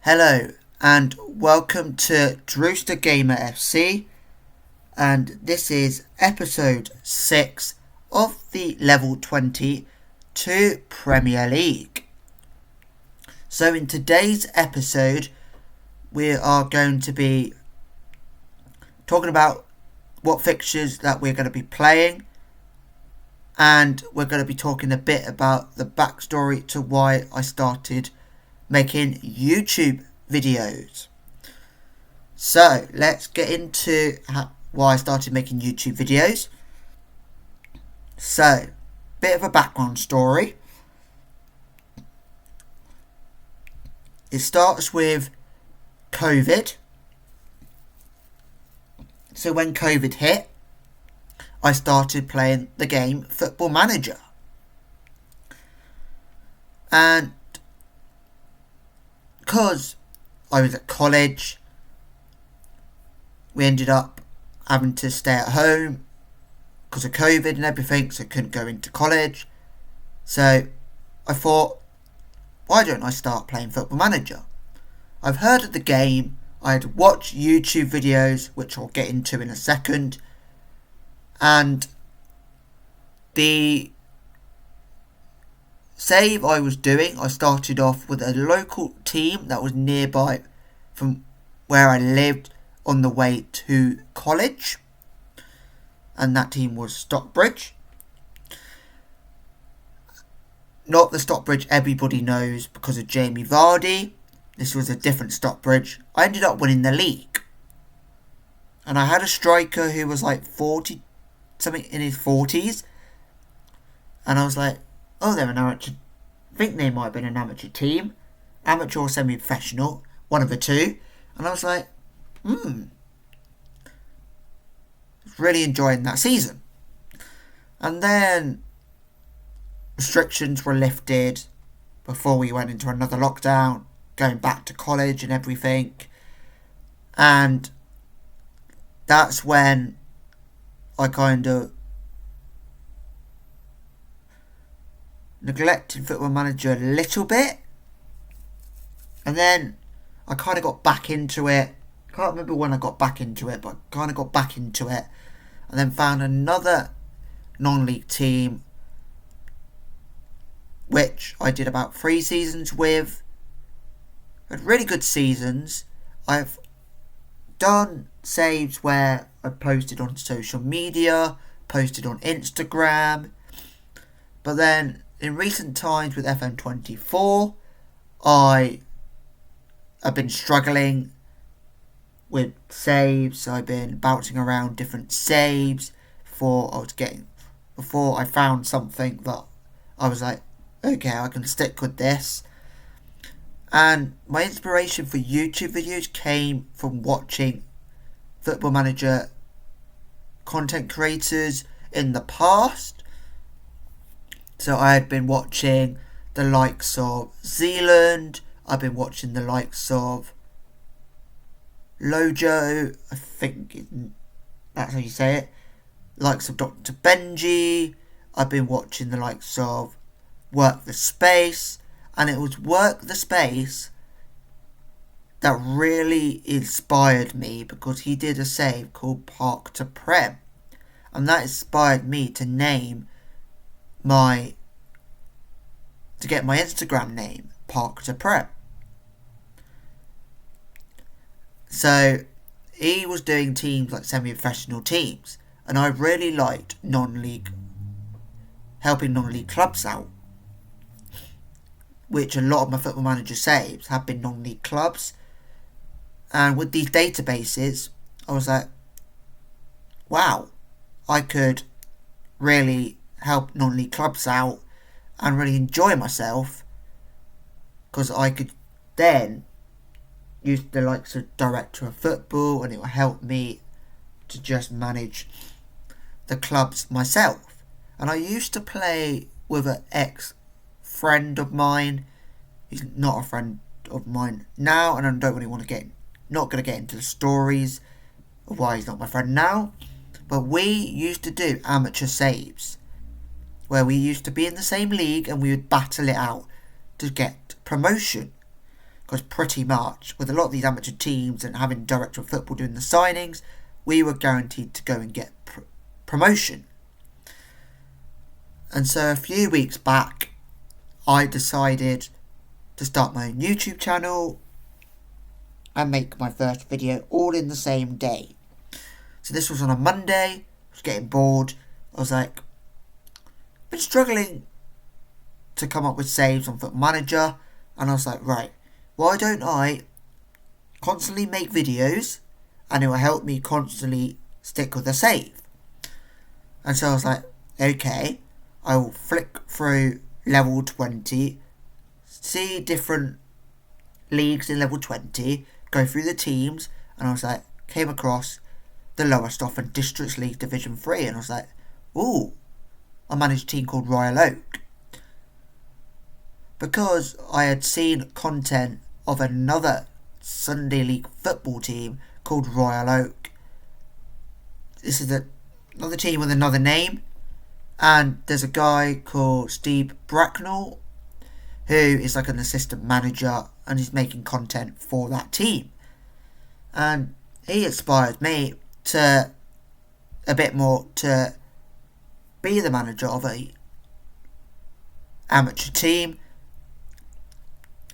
Hello and welcome to Drewster Gamer FC, and this is episode 6 of the Level 22 Premier League. So in today's episode we are going to be talking about what fixtures that we're going to be playing, and we're going to be talking a bit about the backstory to why I started making YouTube videos. So let's get into why I started making YouTube videos. So, bit of a background story. It starts with COVID. So when COVID hit, I started playing the game Football Manager. And because I was at college, we ended up having to stay at home because of COVID and everything, so I couldn't go into college. So I thought, why don't I start playing Football Manager? I've heard of the game, I had watched YouTube videos, which I'll get into in a second, and the save I was doing, I started off with a local team that was nearby from where I lived on the way to college, and that team was Stockbridge. Not the Stockbridge everybody knows because of Jamie Vardy. This was a different Stockbridge. I ended up winning the league, and I had a striker who was like 40 something, in his 40s, and I was like, oh, they're an amateur. I think they might have been an amateur team, amateur or semi-professional, one of the two. And I was like, really enjoying that season. And then restrictions were lifted before we went into another lockdown, going back to college and everything. And that's when I kind of neglected Football Manager a little bit, and then I kind of got back into it. Can't remember when I got back into it, but I kind of got back into it, and then found another non-league team which I did about 3 seasons with. Had really good seasons. I've done saves where I posted on social media, posted on Instagram, but then in recent times with FM24, I have been struggling with saves. I've been bouncing around different saves before I found something that I was like, okay, I can stick with this. And my inspiration for YouTube videos came from watching Football Manager content creators in the past. So I had been watching the likes of Zealand, I've been watching the likes of Lojo, I think that's how you say it, likes of Dr. Benji. I've been watching the likes of Work the Space, and it was Work the Space that really inspired me because he did a save called Park to Prem, and that inspired me to get my Instagram name, Park to Prem. So he was doing teams like semi-professional teams, and I really liked helping non-league clubs out, which a lot of my Football Manager saves have been non-league clubs. And with these databases, I was like, wow, I could really help non-league clubs out and really enjoy myself, because I could then use the likes of Director of Football, and it will help me to just manage the clubs myself. And I used to play with an ex-friend of mine. He's not a friend of mine now, and I don't really want to not going to get into the stories of why he's not my friend now. But we used to do amateur saves, where we used to be in the same league and we would battle it out to get promotion. because pretty much with a lot of these amateur teams and having director of football doing the signings, we were guaranteed to go and get promotion. And so a few weeks back, I decided to start my own YouTube channel and make my first video all in the same day. So this was on a Monday. I was getting bored. I was like, I've been struggling to come up with saves on Football Manager, and I was like, right, why don't I constantly make videos and it will help me constantly stick with a save? And so I was like, okay, I will flick through level 20, see different leagues in level 20, go through the teams, and I was like, came across the lowest often Districts League Division 3, and I was like, ooh, I managed a team called Royal Oak. Because I had seen content of another Sunday League football team called Royal Oak. This is another team with another name, and there's a guy called Steve Bracknell who is like an assistant manager and he's making content for that team. And he inspired me to a bit more to be the manager of a amateur team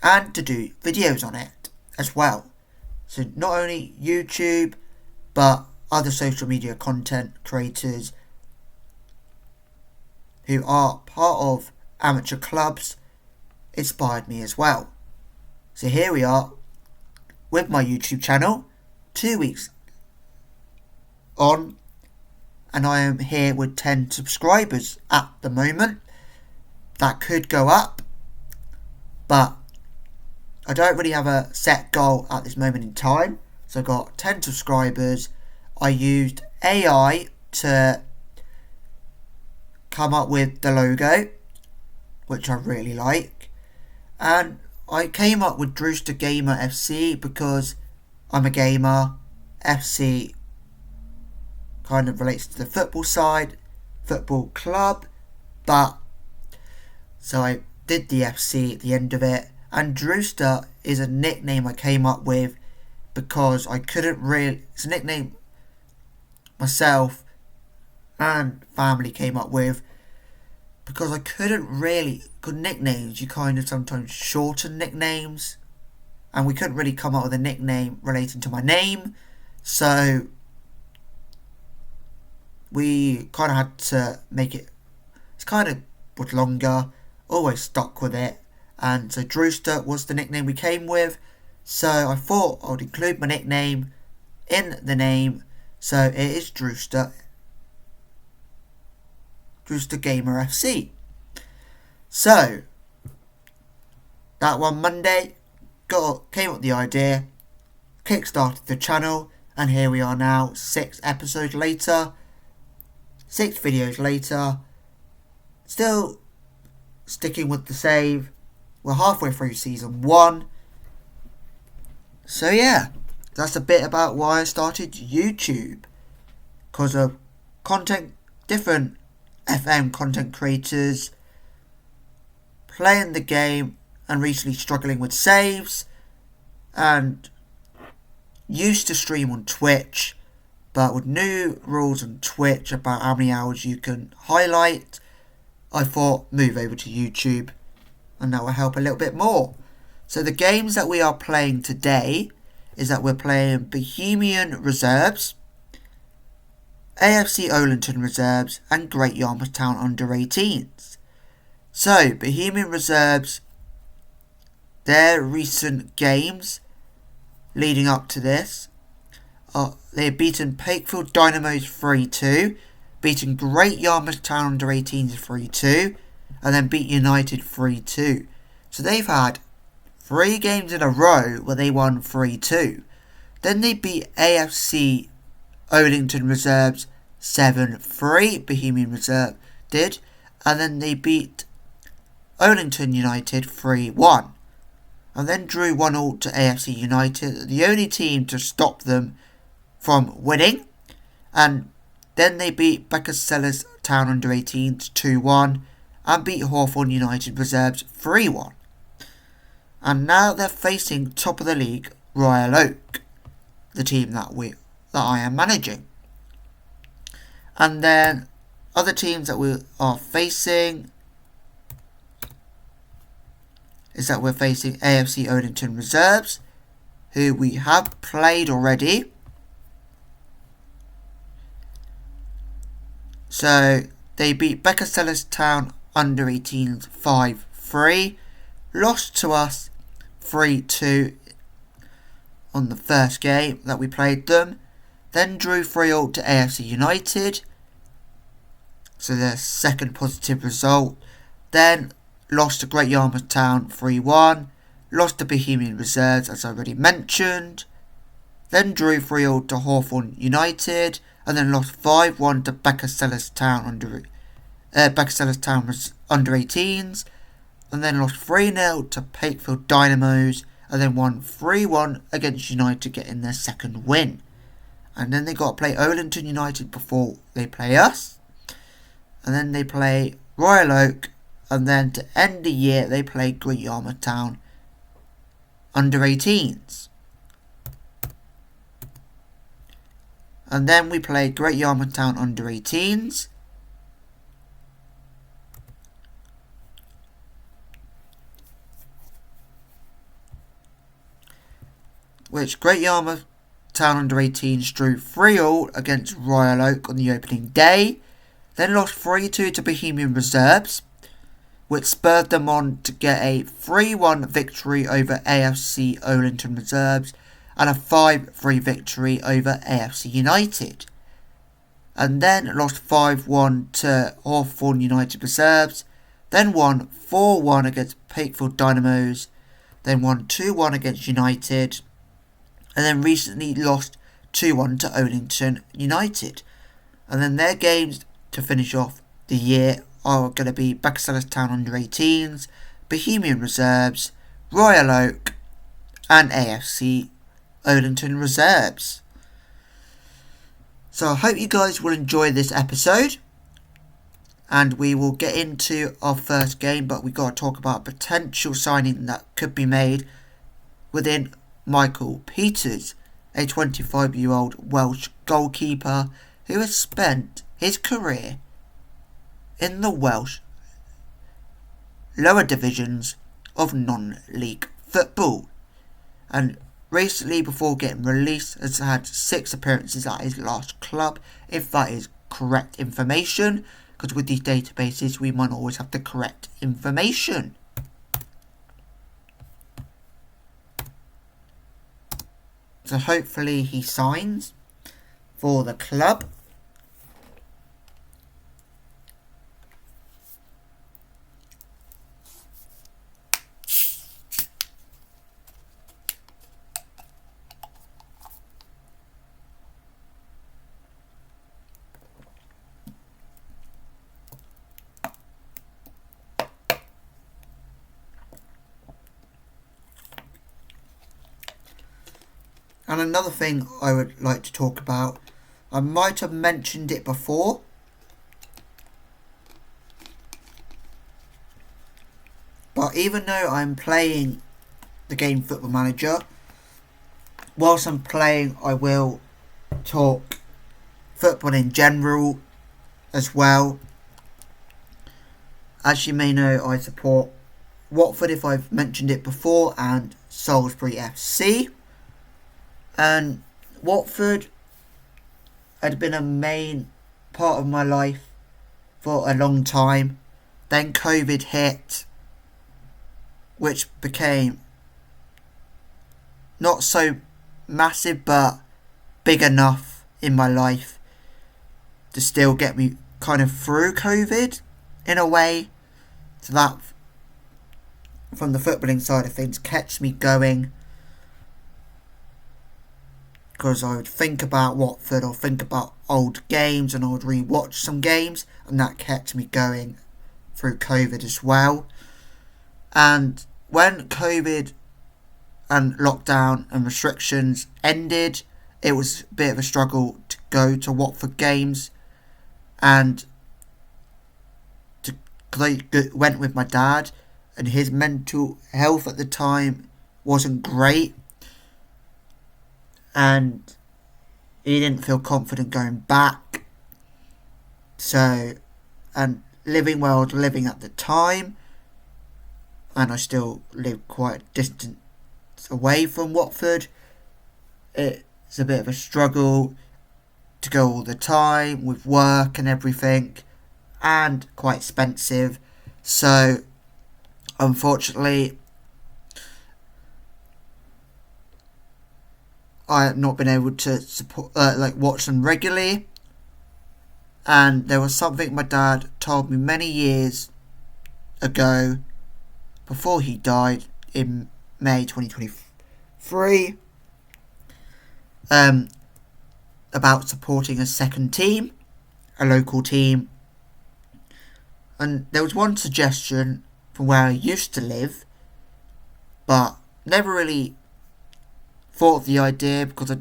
and to do videos on it as well. So not only YouTube, but other social media content creators who are part of amateur clubs inspired me as well. So here we are with my YouTube channel, 2 weeks on, and I am here with 10 subscribers at the moment. That could go up, but I don't really have a set goal at this moment in time. So I got 10 subscribers. I used AI to come up with the logo, which I really like. And I came up with Drewster Gamer FC because I'm a gamer. FC kind of relates to the football side, football club. But so I did the FC at the end of it. And Drewster is a nickname I came up with because I couldn't really... It's a nickname myself and family came up with because I couldn't really... Good nicknames, you kind of sometimes shorten nicknames. And we couldn't really come up with a nickname relating to my name. So we kind of had to make it... It's kind of was longer. Always stuck with it. And so Drewster was the nickname we came with. So I thought I would include my nickname in the name. So it is Drewster Gamer FC. So that one Monday, came up with the idea, kickstarted the channel, and here we are now, 6 episodes later, 6 videos later, still sticking with the save. We're halfway through season 1. So yeah, that's a bit about why I started YouTube. Because of content, different FM content creators, playing the game and recently struggling with saves, and used to stream on Twitch, but with new rules on Twitch about how many hours you can highlight, I thought move over to YouTube. And that will help a little bit more. So the games that we are playing today is that we're playing Bohemian Reserves, AFC Olenton Reserves, and Great Yarmouth Town under 18s. So Bohemian Reserves, their recent games leading up to this, they've beaten Pakefield Dynamos 3-2, beaten Great Yarmouth Town under 18s 3-2, and then beat United 3-2. So they've had 3 games in a row where they won 3-2. Then they beat AFC Olenton Reserves 7-3, Bohemian Reserve did. And then they beat Olenton United 3-1. And then drew 1-1 to AFC United, the only team to stop them from winning. And then they beat Beckersellers Town under 18s 2-1. And beat Hawthorn United Reserves 3-1. And now they're facing top of the league, Royal Oak, the team that I am managing. And then other teams that we are facing is that we're facing AFC Odenton Reserves, who we have played already. So they beat Sellerstown under 18s 5-3, lost to us 3-2 on the first game that we played them, then drew 3-0 to AFC United, so their second positive result, then lost to Great Yarmouth Town 3-1, lost to Bohemian Reserves as I already mentioned, then drew 3-0 to Hawthorn United, and then lost 5-1 to Sellerstown under 18s, and then lost 3-0 to Pakefield Dynamos, and then won 3-1 against United, getting their second win. And then they got to play Olenton United before they play us, and then they play Royal Oak, and then to end the year they play Great Yarmouth Town under 18s. And then we played Great Yarmouth Town under 18s. Which Great Yarmouth Town under 18s drew 3-0 against Royal Oak on the opening day. Then lost 3-2 to Bohemian Reserves, which spurred them on to get a 3-1 victory over AFC Olenton Reserves and a 5-3 victory over AFC United. And then lost 5-1 to Hawthorn United Reserves, then won 4-1 against Pakefield Dynamos, then won 2-1 against United, and then recently lost 2-1 to Olenton United. And then their games to finish off the year are going to be Sellerstown under 18s, Bohemian Reserves, Royal Oak, and AFC Olenton Reserves. So I hope you guys will enjoy this episode, and we will get into our first game, but we got to talk about a potential signing that could be made within Michael Peters, a 25-year-old Welsh goalkeeper who has spent his career in the Welsh lower divisions of non-league football, and recently, before getting released, has had 6 appearances at his last club, if that is correct information, because with these databases we might always have the correct information. So hopefully he signs for the club. And another thing I would like to talk about, I might have mentioned it before, but even though I'm playing the game Football Manager, whilst I'm playing I will talk football in general as well. As you may know, I support Watford, if I've mentioned it before, and Salisbury FC. And Watford had been a main part of my life for a long time. Then COVID hit, which became not so massive but big enough in my life to still get me kind of through COVID in a way. So that, from the footballing side of things, kept me going. Because I would think about Watford or think about old games, and I would re-watch some games, and that kept me going through COVID as well. And when COVID and lockdown and restrictions ended, it was a bit of a struggle to go to Watford games, and I went with my dad, and his mental health at the time wasn't great, and he didn't feel confident going back. So, and living where I was living at the time, and I still live quite a distance away from Watford, it's a bit of a struggle to go all the time with work and everything, and quite expensive. So unfortunately I have not been able to support watch them regularly. And there was something my dad told me many years ago before he died in May 2023 about supporting a second team, a local team. And there was one suggestion from where I used to live, but never really thought of the idea because I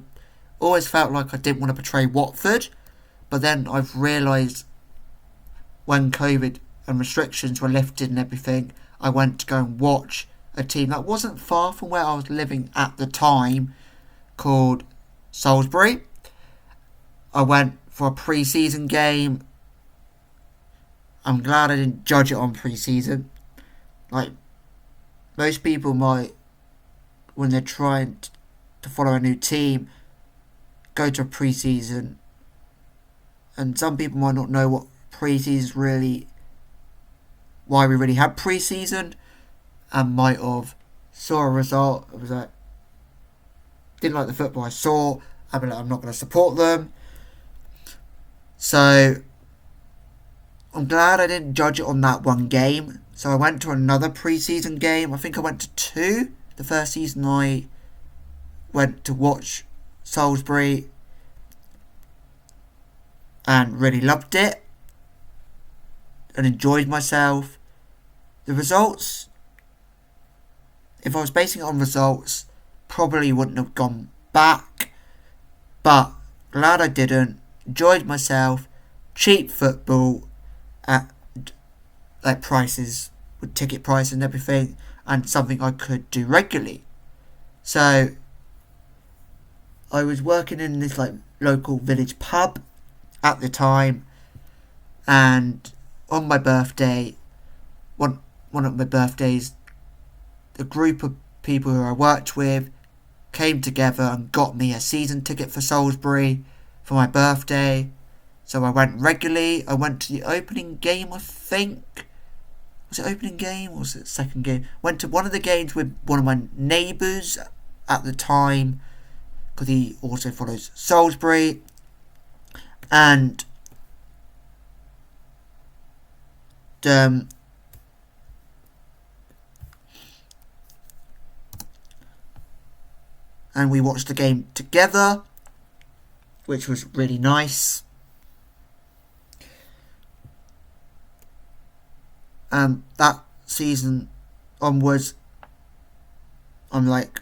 always felt like I didn't want to betray Watford. But then I've realised when COVID and restrictions were lifted and everything, I went to go and watch a team that wasn't far from where I was living at the time, called Salisbury. I went for a pre-season game. I'm glad I didn't judge it on pre-season. Like, most people might, when they're trying to follow a new team, go to a pre-season. And some people might not know what pre-season really, why we really had pre-season, and might have saw a result. It was like, didn't like the football I saw. I'm not going to support them. So I'm glad I didn't judge it on that one game. So I went to another pre-season game. I think I went to 2. The first season I went to watch Salisbury and really loved it and enjoyed myself. The results, if I was basing it on results, probably wouldn't have gone back, but glad I didn't. Enjoyed myself. Cheap football at like prices, with ticket prices and everything, and something I could do regularly. So I was working in this like local village pub at the time, and on my birthday, one of my birthdays, a group of people who I worked with came together and got me a season ticket for Salisbury for my birthday. So I went regularly. I went to the opening game, I think. Was it opening game or was it second game? Went to one of the games with one of my neighbours at the time, because he also follows Salisbury. And we watched the game together, which was really nice. That season onwards, I'm like,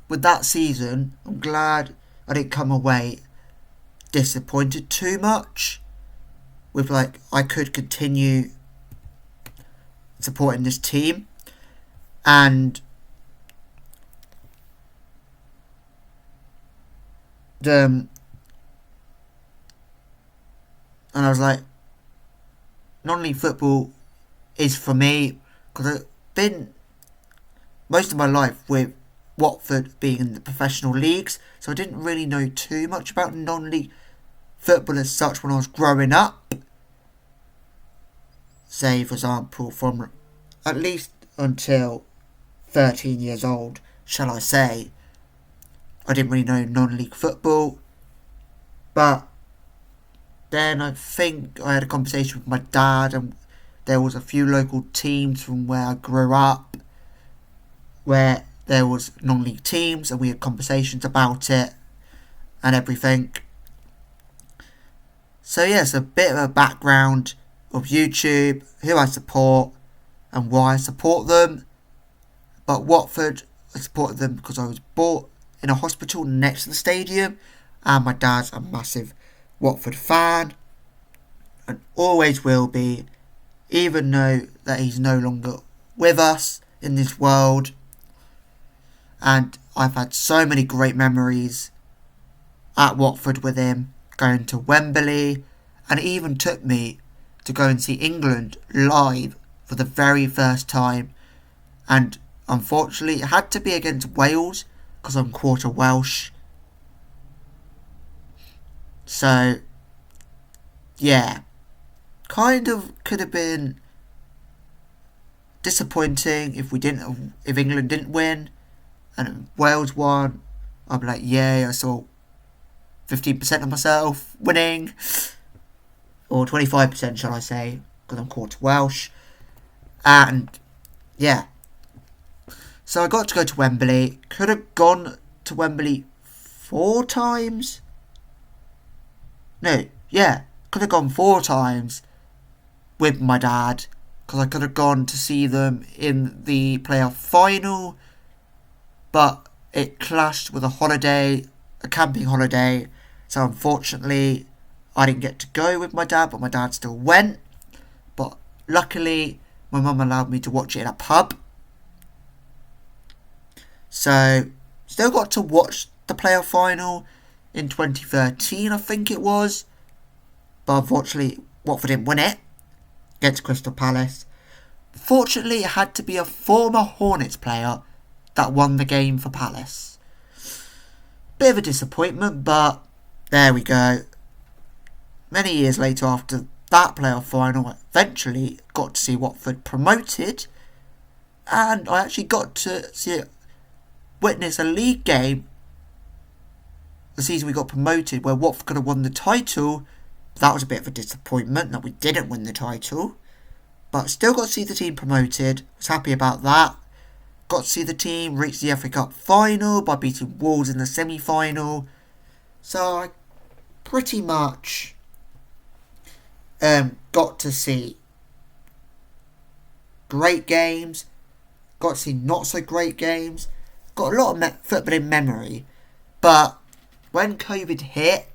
with that season, I'm glad I didn't come away disappointed too much. With like, I could continue supporting this team, and I was like, non-league football is for me, because I've been most of my life with Watford being in the professional leagues, so I didn't really know too much about non-league football as such when I was growing up. Say, for example, from at least until 13 years old, shall I say, I didn't really know non-league football. But then I think I had a conversation with my dad, and there was a few local teams from where I grew up where there was non-league teams, and we had conversations about it and everything. So yes, a bit of a background of YouTube, who I support and why I support them. But Watford, I supported them because I was born in a hospital next to the stadium, and my dad's a massive Watford fan and always will be, even though that he's no longer with us in this world. And I've had so many great memories at Watford with him, going to Wembley, and it even took me to go and see England live for the very first time. And unfortunately, it had to be against Wales because I'm quarter Welsh. So, yeah, kind of could have been disappointing if England didn't win, and if Wales won. I'd be like, yay! I saw 15% of myself winning, or 25%, shall I say, because I'm quarter Welsh, and yeah. So I got to go to Wembley. Could have gone to Wembley 4 times. No, yeah, could have gone 4 times with my dad, because I could have gone to see them in the playoff final, but it clashed with a camping holiday, so unfortunately I didn't get to go with my dad, but my dad still went. But luckily my mum allowed me to watch it in a pub, so still got to watch the playoff final in 2013, I think it was, but unfortunately Watford didn't win it against Crystal Palace. Fortunately, it had to be a former Hornets player that won the game for Palace. Bit of a disappointment, but there we go. Many years later, after that playoff final, I eventually got to see Watford promoted, and I actually got to witness a league game the season we got promoted where Watford could have won the title. That was a bit of a disappointment that we didn't win the title, but still got to see the team promoted. Was happy about that. Got to see the team reach the FA Cup final by beating Wolves in the semi-final. So I pretty much got to see great games, got to see not so great games, got a lot of football in memory. But when COVID hit,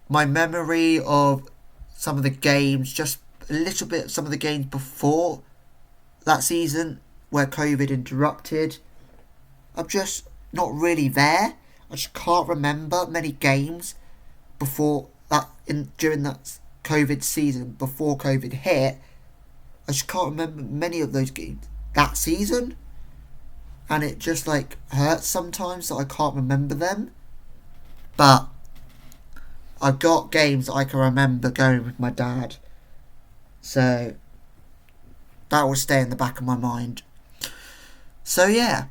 my memory of some of the games, just a little bit, some of the games before that season where COVID interrupted, I'm just not really there. I just can't remember many games before that, during that COVID season, before COVID hit. I just can't remember many of those games that season, and it just hurts sometimes that I can't remember them. But I've got games that I can remember going with my dad, so that will stay in the back of my mind. So yeah.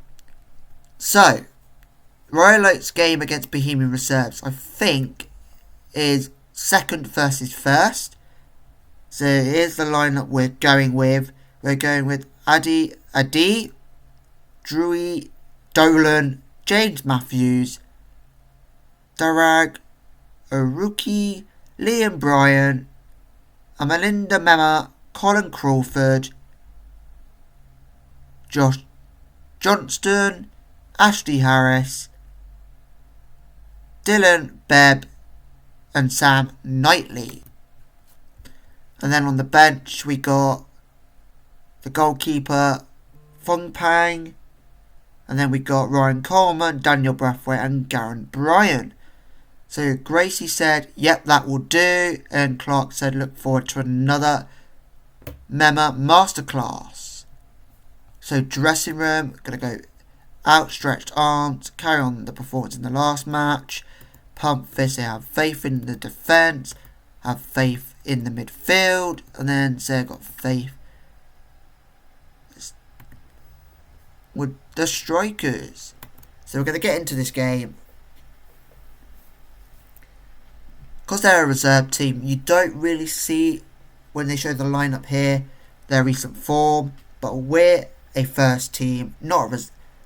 So, Royal Oak's game against Bohemian Reserves, I think, is second versus first. So here's the lineup we're going with. We're going with Adi, Drewy, Dolan, James Matthews, Darag, Oruki, Liam Bryan, Amalinda Mema, Colin Crawford, Josh Johnston, Ashley Harris, Dylan Bebb, and Sam Knightley. And then on the bench we got the goalkeeper Fong Pang, and then we got Ryan Coleman, Daniel Brathwaite, and Garen Bryan. So Gracie said, yep, that will do, and Clark said, look forward to another Mema masterclass. So dressing room, gonna go outstretched arms, carry on the performance in the last match, pump fist, they have faith in the defence, have faith in the midfield, and then say got faith with the strikers. So we're gonna get into this game. Because they're a reserve team, you don't really see, when they show the lineup here, their recent form. But we're a first team, not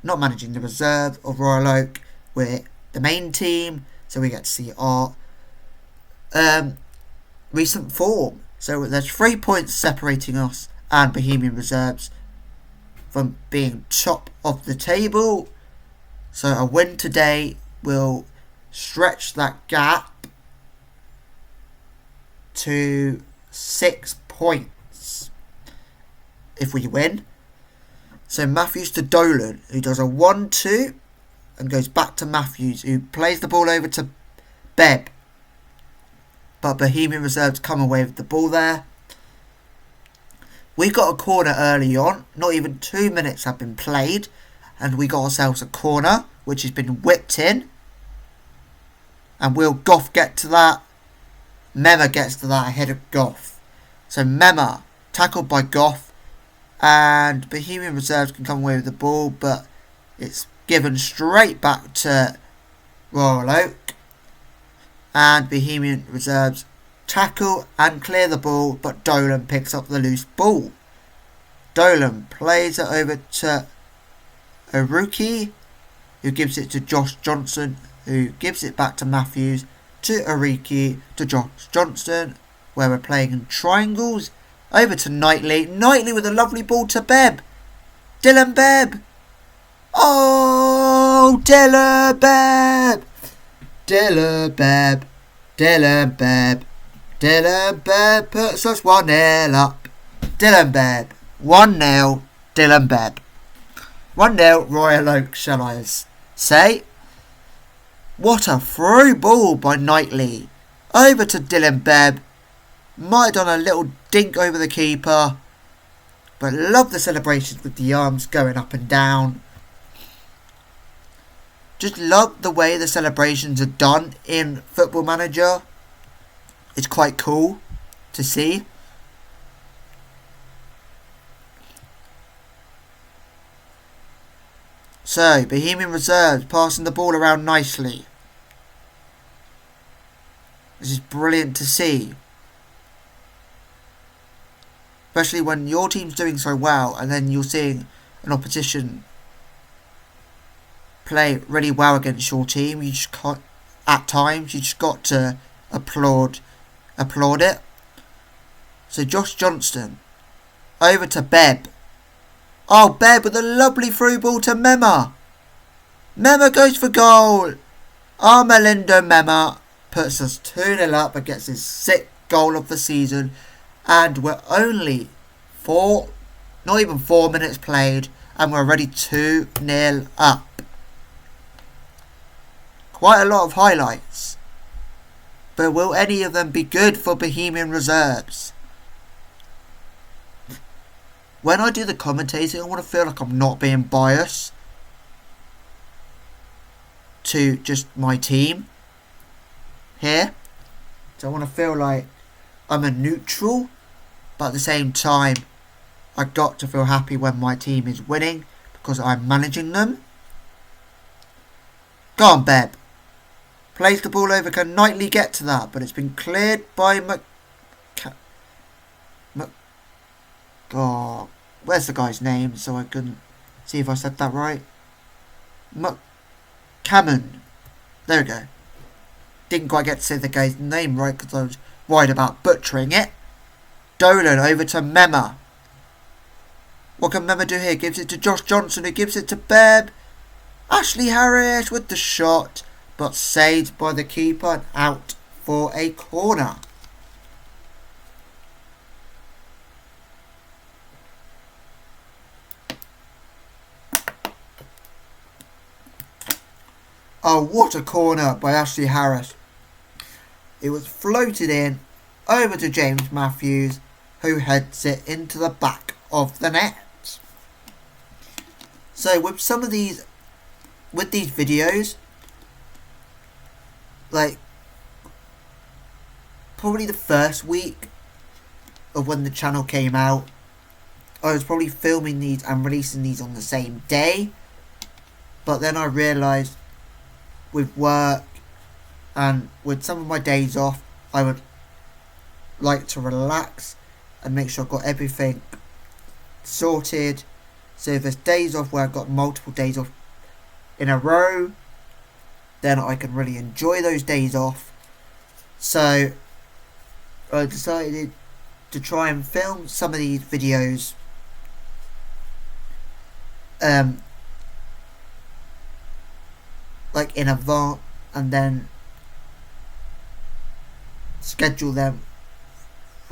managing the reserve of Royal Oak. We're the main team, so we get to see our recent form. So there's 3 points separating us and Bohemian Reserves from being top of the table. So a win today will stretch that gap to 6 points if we win. So Matthews to Dolan, who does a 1-2 and goes back to Matthews, who plays the ball over to Bebb. But Bohemian Reserves come away with the ball there. We got a corner early on. Not even 2 minutes have been played. And we got ourselves a corner, which has been whipped in. And will Goff get to that? Mema gets to that ahead of Goff. So Mema, tackled by Goff. And Bohemian Reserves can come away with the ball. But it's given straight back to Royal Oak. And Bohemian Reserves tackle and clear the ball, but Dolan picks up the loose ball. Dolan plays it over to Aruki, who gives it to Josh Johnson, who gives it back to Matthews, to Aruki, to Josh Johnson, where we're playing in triangles. Over to Knightley. Knightley with a lovely ball to Bebb. Dylan Bebb. Oh, Dylan Bebb. Dylan Bebb. Dylan Bebb. Dylan Bebb puts us 1-0 up. Dylan Bebb. 1-0. Dylan Bebb. 1-0 Royal Oak, shall I say. What a through ball by Knightley. Over to Dylan Bebb. Might have done a little dink over the keeper. But love the celebrations with the arms going up and down. Just love the way the celebrations are done in Football Manager. It's quite cool to see. So, Bohemian Reserves passing the ball around nicely. This is brilliant to see. Especially when your team's doing so well and then you're seeing an opposition play really well against your team. You just can't, at times, you just got to applaud it. So Josh Johnston over to Bebb. Oh, Bebb with a lovely through ball to Mema. Mema goes for goal. Melindo Mema puts us 2-0 up and gets his 6th goal of the season. And we're only not even 4 minutes played, and we're already 2-0 up. Quite a lot of highlights. But will any of them be good for Bohemian Reserves? When I do the commentating, I want to feel like I'm not being biased to just my team here. So I want to feel like I'm a neutral, but at the same time, I got to feel happy when my team is winning because I'm managing them. Go on, Bebb. Plays the ball over. Can Knightley get to that? But it's been cleared by Oh, where's the guy's name so I can see if I said that right? McCammon. There we go. Didn't quite get to say the guy's name right because I was worried about butchering it. Dolan over to Mema. What can Mema do here? Gives it to Josh Johnson, who gives it to Bebb. Ashley Harris with the shot, but saved by the keeper and out for a corner. Oh, what a corner by Ashley Harris. It was floated in over to James Matthews, who heads it into the back of the net. So with these videos, like probably the first week of when the channel came out, I was probably filming these and releasing these on the same day. But then I realised with work and with some of my days off, I would like to relax and make sure I've got everything sorted. So if there's days off where I've got multiple days off in a row, then I can really enjoy those days off. So I decided to try and film some of these videos like in advance, and then schedule them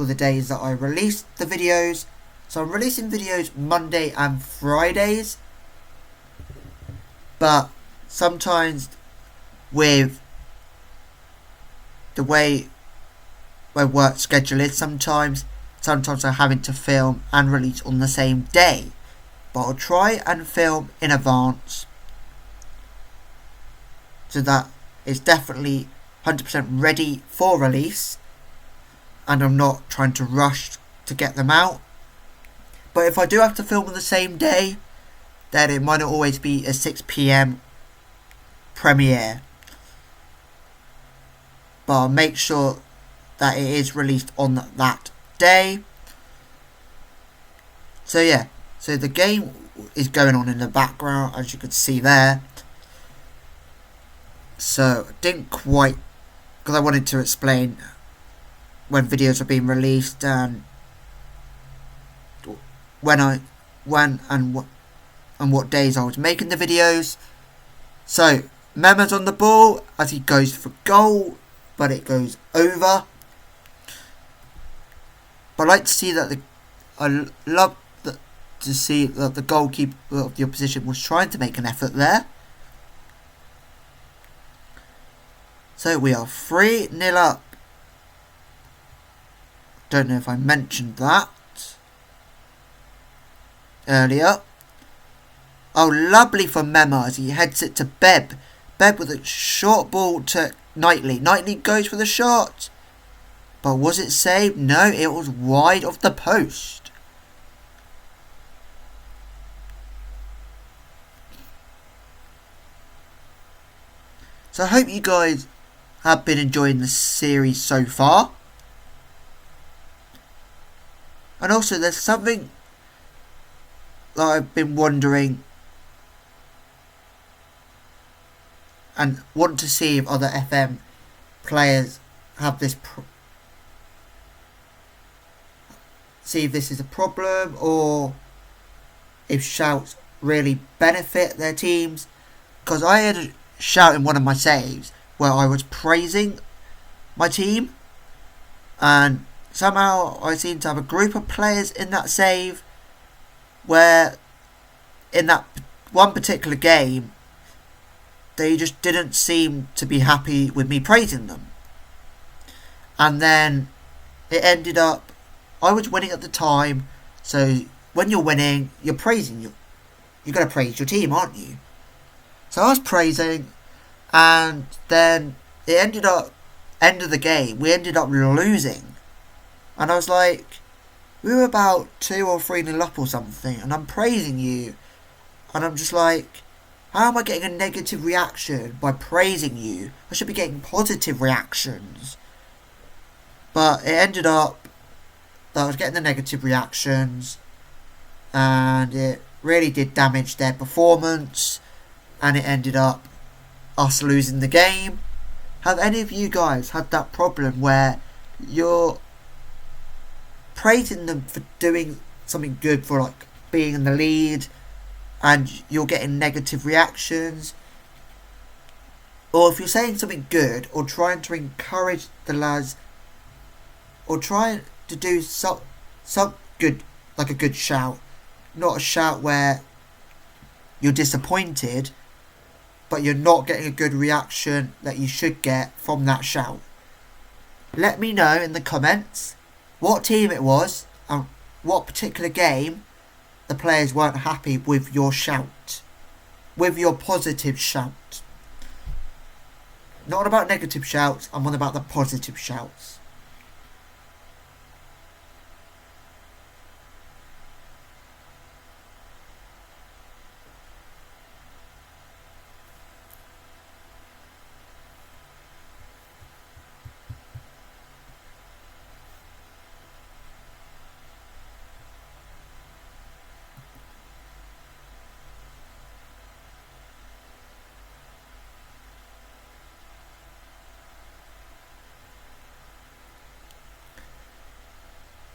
for the days that I release the videos. So I'm releasing videos Monday and Fridays, but sometimes with the way my work schedule is, sometimes I'm having to film and release on the same day. But I'll try and film in advance so that it's definitely 100% ready for release, and I'm not trying to rush to get them out. But if I do have to film on the same day, then it might not always be a 6 PM premiere. But I'll make sure that it is released on that day. So yeah, so the game is going on in the background, as you can see there. So I didn't quite, because I wanted to explain when videos are being released and when what days I was making the videos. So Mema's on the ball as he goes for goal, but it goes over. But I like to see that to see that the goalkeeper of the opposition was trying to make an effort there. So we are 3-0 up. Don't know if I mentioned that earlier. Oh, lovely for Mema as he heads it to Beb. Beb with a short ball to Knightley. Knightley goes for the shot. But was it saved? No, it was wide of the post. So I hope you guys have been enjoying the series so far. And also there's something that I've been wondering and want to see if other FM players have this see if this is a problem, or if shouts really benefit their teams. Because I had a shout in one of my saves where I was praising my team, and somehow I seem to have a group of players in that save where in that one particular game they just didn't seem to be happy with me praising them. And then it ended up, I was winning at the time, so when you're winning, you're praising you're going to praise your team, aren't you? So I was praising, and then it ended up, end of the game, we ended up losing. And I was like, we were about 2 or 3-0 up or something, and I'm praising you. And I'm just like, how am I getting a negative reaction by praising you? I should be getting positive reactions. But it ended up that I was getting the negative reactions, and it really did damage their performance, and it ended up us losing the game. Have any of you guys had that problem where you're praising them for doing something good, for like being in the lead, and you're getting negative reactions? Or if you're saying something good or trying to encourage the lads, or trying to do some good, like a good shout, not a shout where you're disappointed but you're not getting a good reaction that you should get from that shout. Let me know in the comments what team it was and what particular game the players weren't happy with your shout, with your positive shout. Not about negative shouts, I'm on about the positive shouts.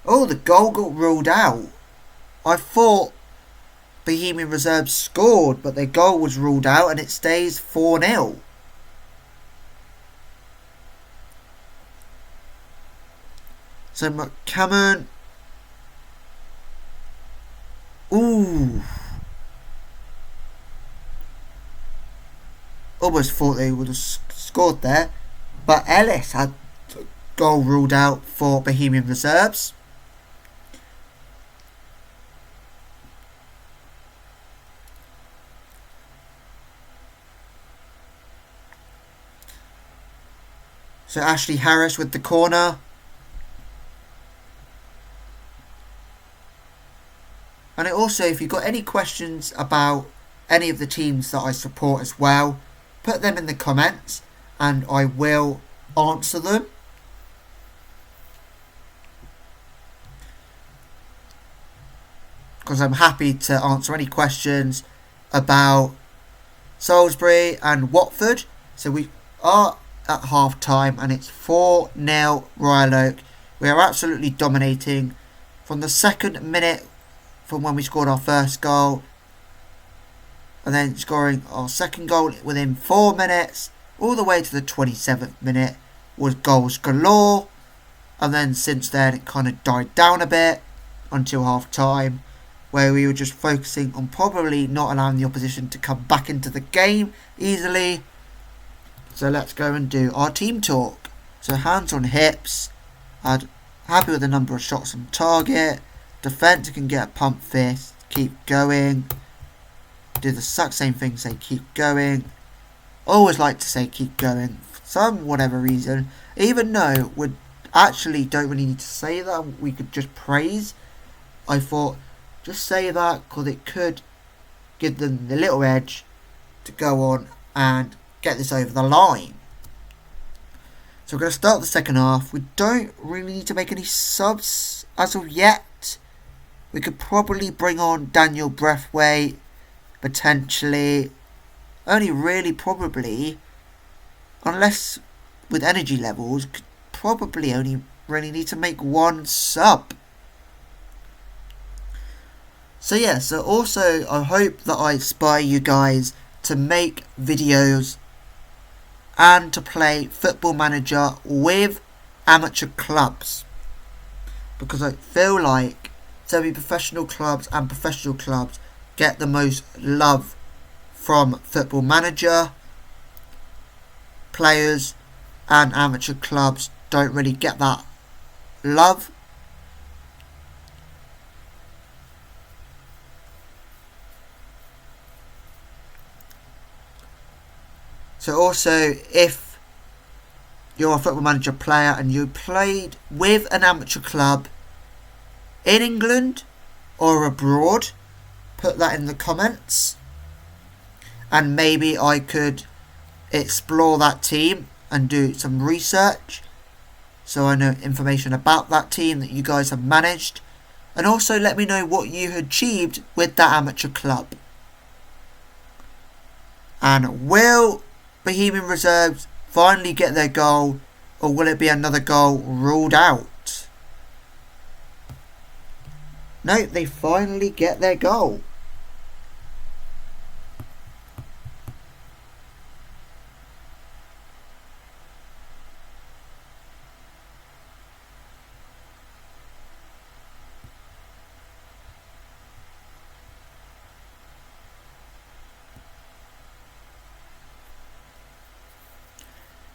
Oh, the goal got ruled out. I thought Bohemian Reserve scored, but their goal was ruled out and it stays 4-0. So McCammon. Ooh. Almost thought they would have scored there. But Ellis had goal ruled out for Bohemian reserves. So Ashley Harris with the corner. And also, if you've got any questions about any of the teams that I support as well, put them in the comments and I will answer them. Because I'm happy to answer any questions about Salisbury and Watford. So we are at half time and it's 4-0 Royal Oak. We are absolutely dominating from the second minute from when we scored our first goal, and then scoring our second goal within 4 minutes, all the way to the 27th minute was goals galore. And then since then it kind of died down a bit until half time, where we were just focusing on probably not allowing the opposition to come back into the game easily. So let's go and do our team talk. So hands on hips, I'm happy with the number of shots on target. Defence can get a pump fist, keep going. Do the exact same thing, say keep going. Always like to say keep going for some whatever reason, even though we actually don't really need to say that, we could just praise. I thought just say that because it could give them the little edge to go on and get this over the line. So we're going to start the second half. We don't really need to make any subs as of yet. We could probably bring on Daniel Breathwaite, potentially. Only really probably, unless with energy levels, could probably only really need to make one sub. So yeah, so also I hope that I inspire you guys to make videos and to play Football Manager with amateur clubs. Because I feel like semi-professional clubs and professional clubs get the most love from Football Manager. Players and amateur clubs don't really get that love. So also, if you're a Football Manager player and you played with an amateur club in England or abroad, put that in the comments and maybe I could explore that team and do some research so I know information about that team that you guys have managed, and also let me know what you achieved with that amateur club. And will Bohemian Reserves finally get their goal, or will it be another goal ruled out? No, they finally get their goal.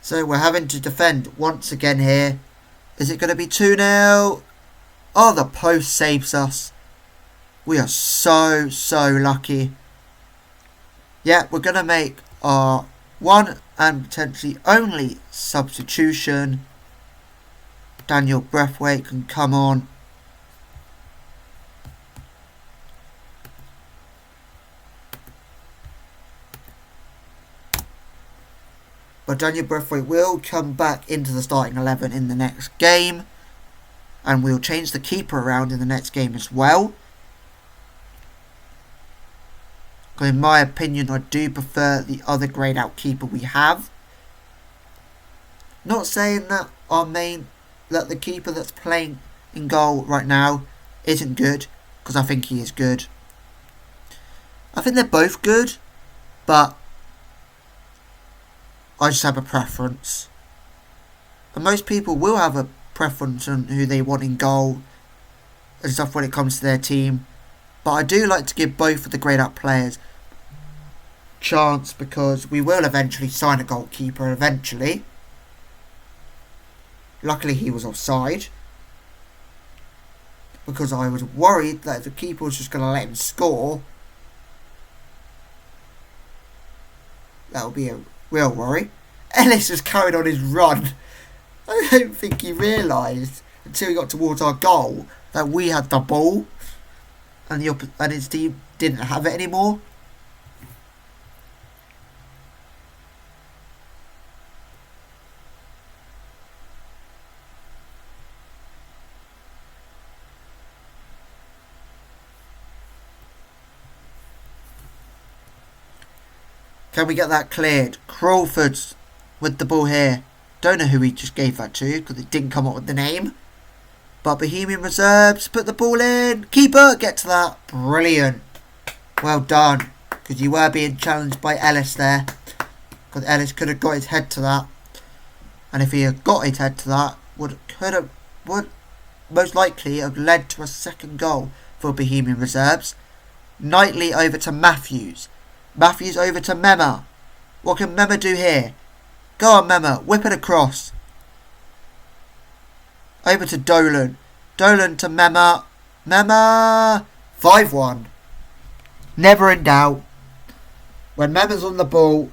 So we're having to defend once again here. Is it going to be 2-0? Oh, the post saves us. We are so lucky. Yeah, we're going to make our one and potentially only substitution. Daniel Breathwaite can come on. But Daniel Breathwaite will come back into the starting 11 in the next game. And we'll change the keeper around in the next game as well. Because in my opinion, I do prefer the other greyed out keeper we have. Not saying that that the keeper that's playing in goal right now isn't good, because I think he is good. I think they're both good, but I just have a preference. And most people will have a preference on who they want in goal and stuff when it comes to their team. But I do like to give both of the grayed out players chance, because we will eventually sign a goalkeeper eventually. Luckily he was offside, because I was worried that if the keeper was just going to let him score, that would be a real worry. Ellis just carried on his run. I don't think he realised until he got towards our goal that we had the ball and his team didn't have it anymore. Can we get that cleared? Crawford's with the ball here. Don't know who he just gave that to, because it didn't come up with the name. But Bohemian Reserves put the ball in. Keeper, get to that. Brilliant. Well done. Because you were being challenged by Ellis there. Because Ellis could have got his head to that. And if he had got his head to that, would most likely have led to a second goal for Bohemian Reserves. Knightley over to Matthews. Matthews over to Mema. What can Mema do here? Go on, Mema. Whip it across. Over to Dolan. Dolan to Mema. Mema. 5-1. Never in doubt. When Mema's on the ball,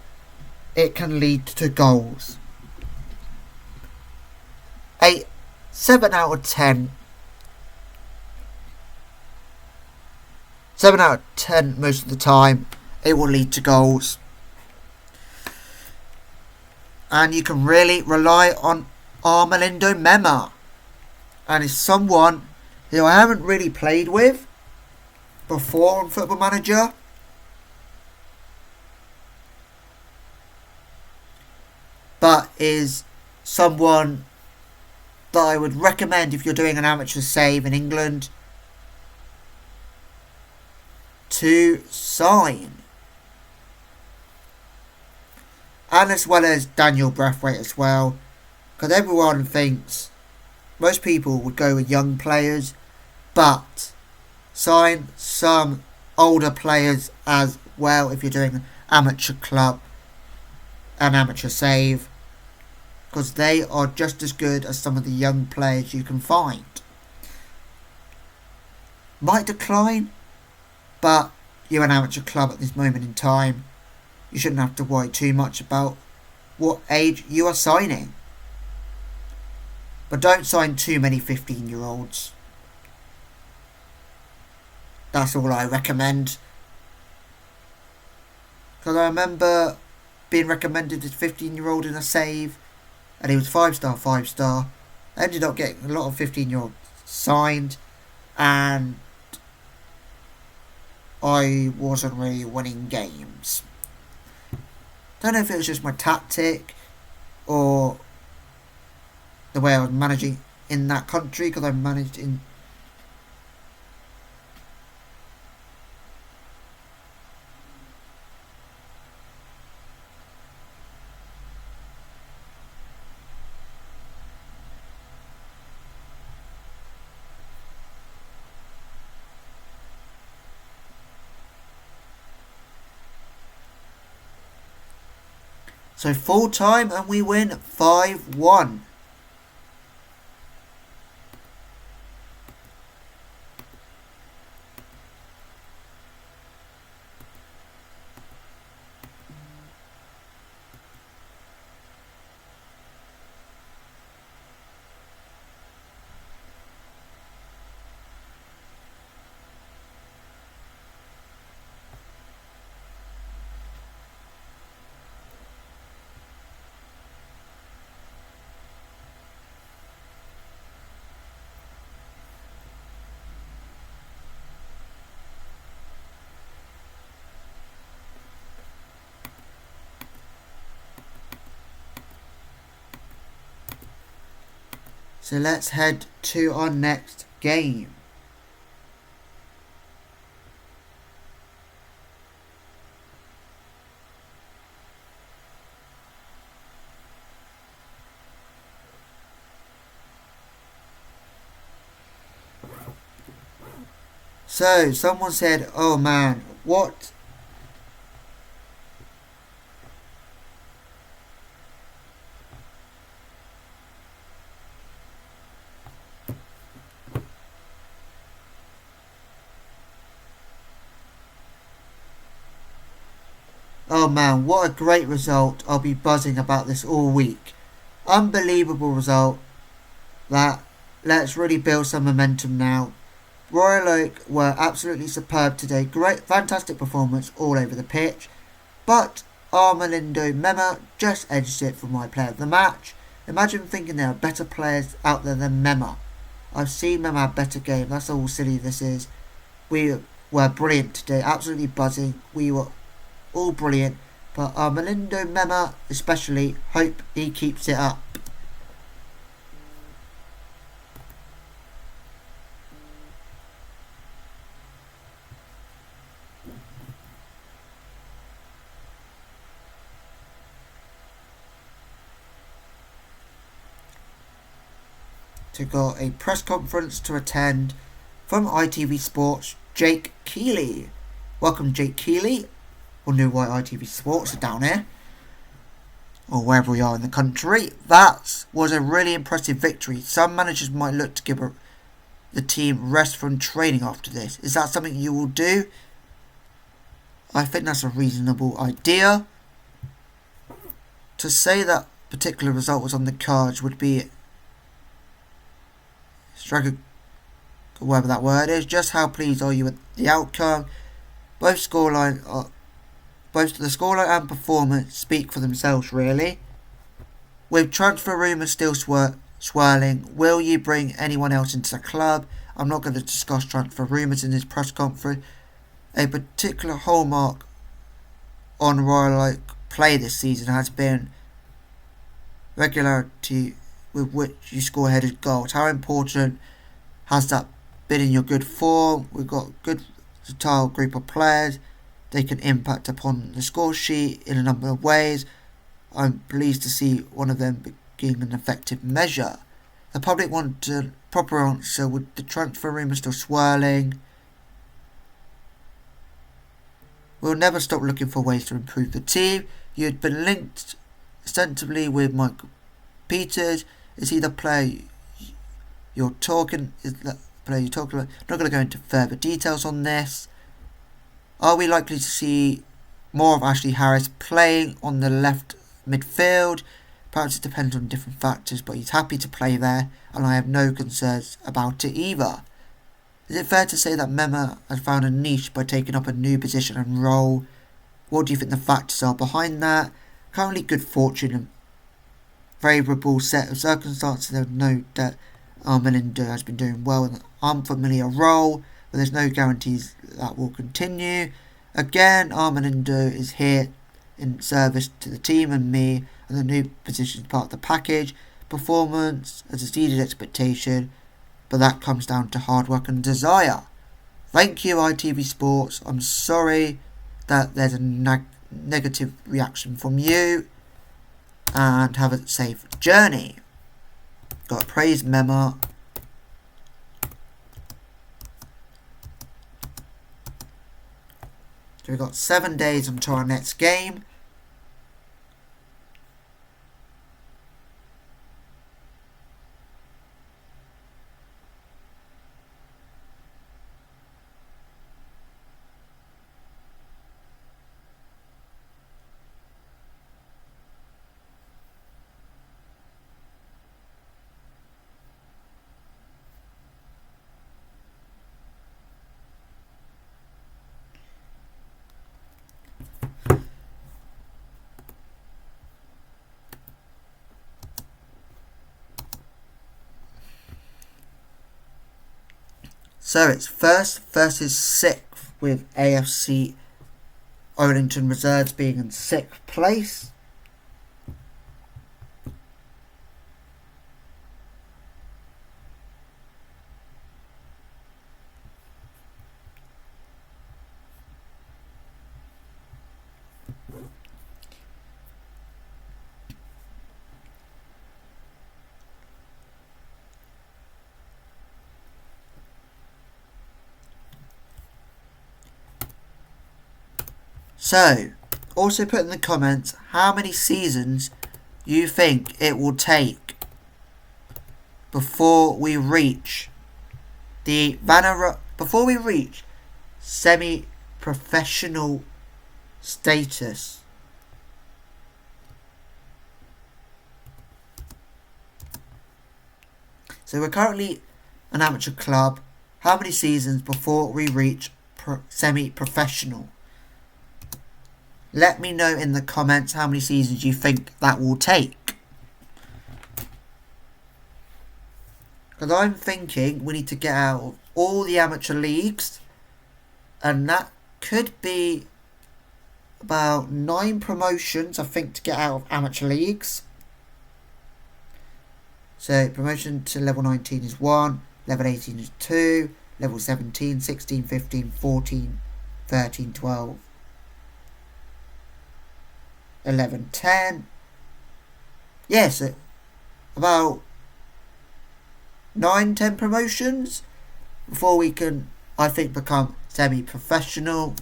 it can lead to goals. 7 out of 10. 7 out of 10 most of the time. It will lead to goals. And you can really rely on Armelindo Mema. And is someone who I haven't really played with before on Football Manager. But is someone that I would recommend if you're doing an amateur save in England to sign. And as well as Daniel Braithwaite as well. Because everyone thinks, most people would go with young players, but sign some older players as well if you're doing an amateur club, an amateur save. Because they are just as good as some of the young players you can find. Might decline, but you're an amateur club at this moment in time. You shouldn't have to worry too much about what age you are signing. But don't sign too many 15-year-olds. That's all I recommend. Because I remember being recommended as 15-year-old in a save, and he was 5-star. I ended up getting a lot of 15-year-olds signed, and I wasn't really winning games. Don't know if it was just my tactic or the way I was managing in that country, because I managed in so full time and we win 5-1. So let's head to our next game. So, someone said, oh man, what? Oh man, what a great result. I'll be buzzing about this all week. Unbelievable result. That let's really build some momentum now. Royal Oak were absolutely superb today. Great, fantastic performance all over the pitch. But Armelindo Mema just edged it for my player of the match. Imagine thinking there are better players out there than Mema. I've seen Mema have better game. That's how silly this is. We were brilliant today. Absolutely buzzing. We were all brilliant. But Armelindo Mema especially, hope he keeps it up. To got a press conference to attend from ITV Sports, Jake Keeley. Welcome, Jake Keeley. Wonder why ITV Sports are down here, or wherever we are in the country. That was a really impressive victory. Some managers might look to give the team rest from training after this. Is that something you will do? I think that's a reasonable idea. To say that particular result was on the cards would be whatever that word is. Just how pleased are you with the outcome? Both the scoreline and performance speak for themselves, really. With transfer rumours still swirling, will you bring anyone else into the club? I'm not going to discuss transfer rumours in this press conference. A particular hallmark on Royal Oak play this season has been regularity with which you score headed goals. How important has that been in your good form? We've got a good versatile group of players. They can impact upon the score sheet in a number of ways. I'm pleased to see one of them being an effective measure. The public want a proper answer with the transfer rumours still swirling. We'll never stop looking for ways to improve the team. You had been linked ostensibly with Michael Peters. Is he the player you're talking? Is that the player you're talking about? Not going to go into further details on this. Are we likely to see more of Ashley Harris playing on the left midfield? Perhaps it depends on different factors, but he's happy to play there, and I have no concerns about it either. Is it fair to say that Mema has found a niche by taking up a new position and role? What do you think the factors are behind that? Currently good fortune and favourable set of circumstances. There's no doubt Armelindo has been doing well in an unfamiliar role, but there's no guarantees that will continue. Again, Armelindo is here in service to the team and me, and the new position is part of the package. Performance has exceeded expectation, but that comes down to hard work and desire. Thank you, ITV Sports. I'm sorry that there's a negative reaction from you, and have a safe journey. Got a praise memo. So we've got 7 days until our next game. So it's first versus sixth, with AFC Arlington Reserves being in sixth place. So, also put in the comments how many seasons you think it will take before we reach semi-professional status. So we're currently an amateur club. How many seasons before we reach semi-professional? Let me know in the comments how many seasons you think that will take. Because I'm thinking we need to get out of all the amateur leagues, and that could be about 9 promotions, I think, to get out of amateur leagues. So promotion to level 19 is 1, level 18 is 2, level 17, 16, 15, 14, 13, 12, 11, 10. Yes, about 9, 10 promotions before we can, I think, become semi-professional.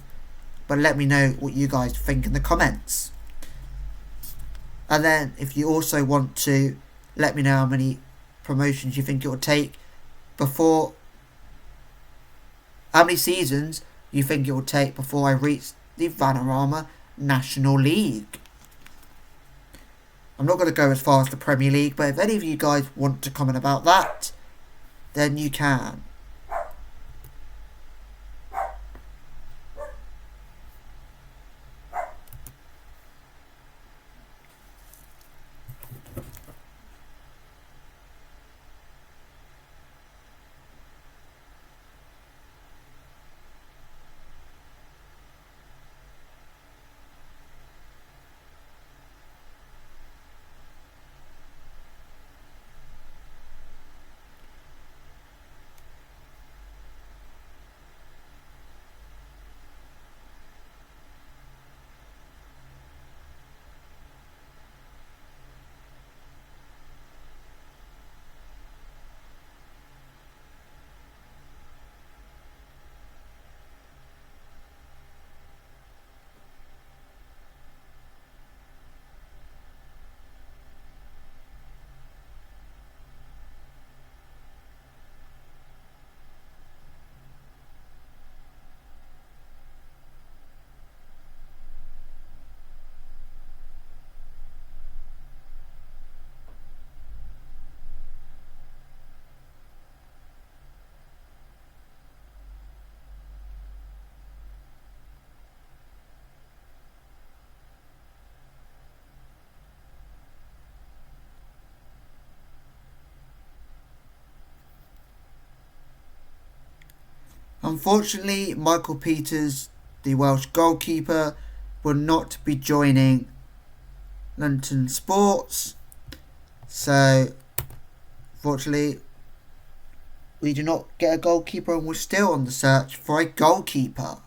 But let me know what you guys think in the comments. And then if you also want to let me know how many promotions you think it will take before, how many seasons you think it will take before I reach the Vanarama National League. I'm not going to go as far as the Premier League, but if any of you guys want to comment about that, then you can. Unfortunately, Michael Peters, the Welsh goalkeeper, will not be joining London Sports. So, unfortunately, we do not get a goalkeeper, and we're still on the search for a goalkeeper.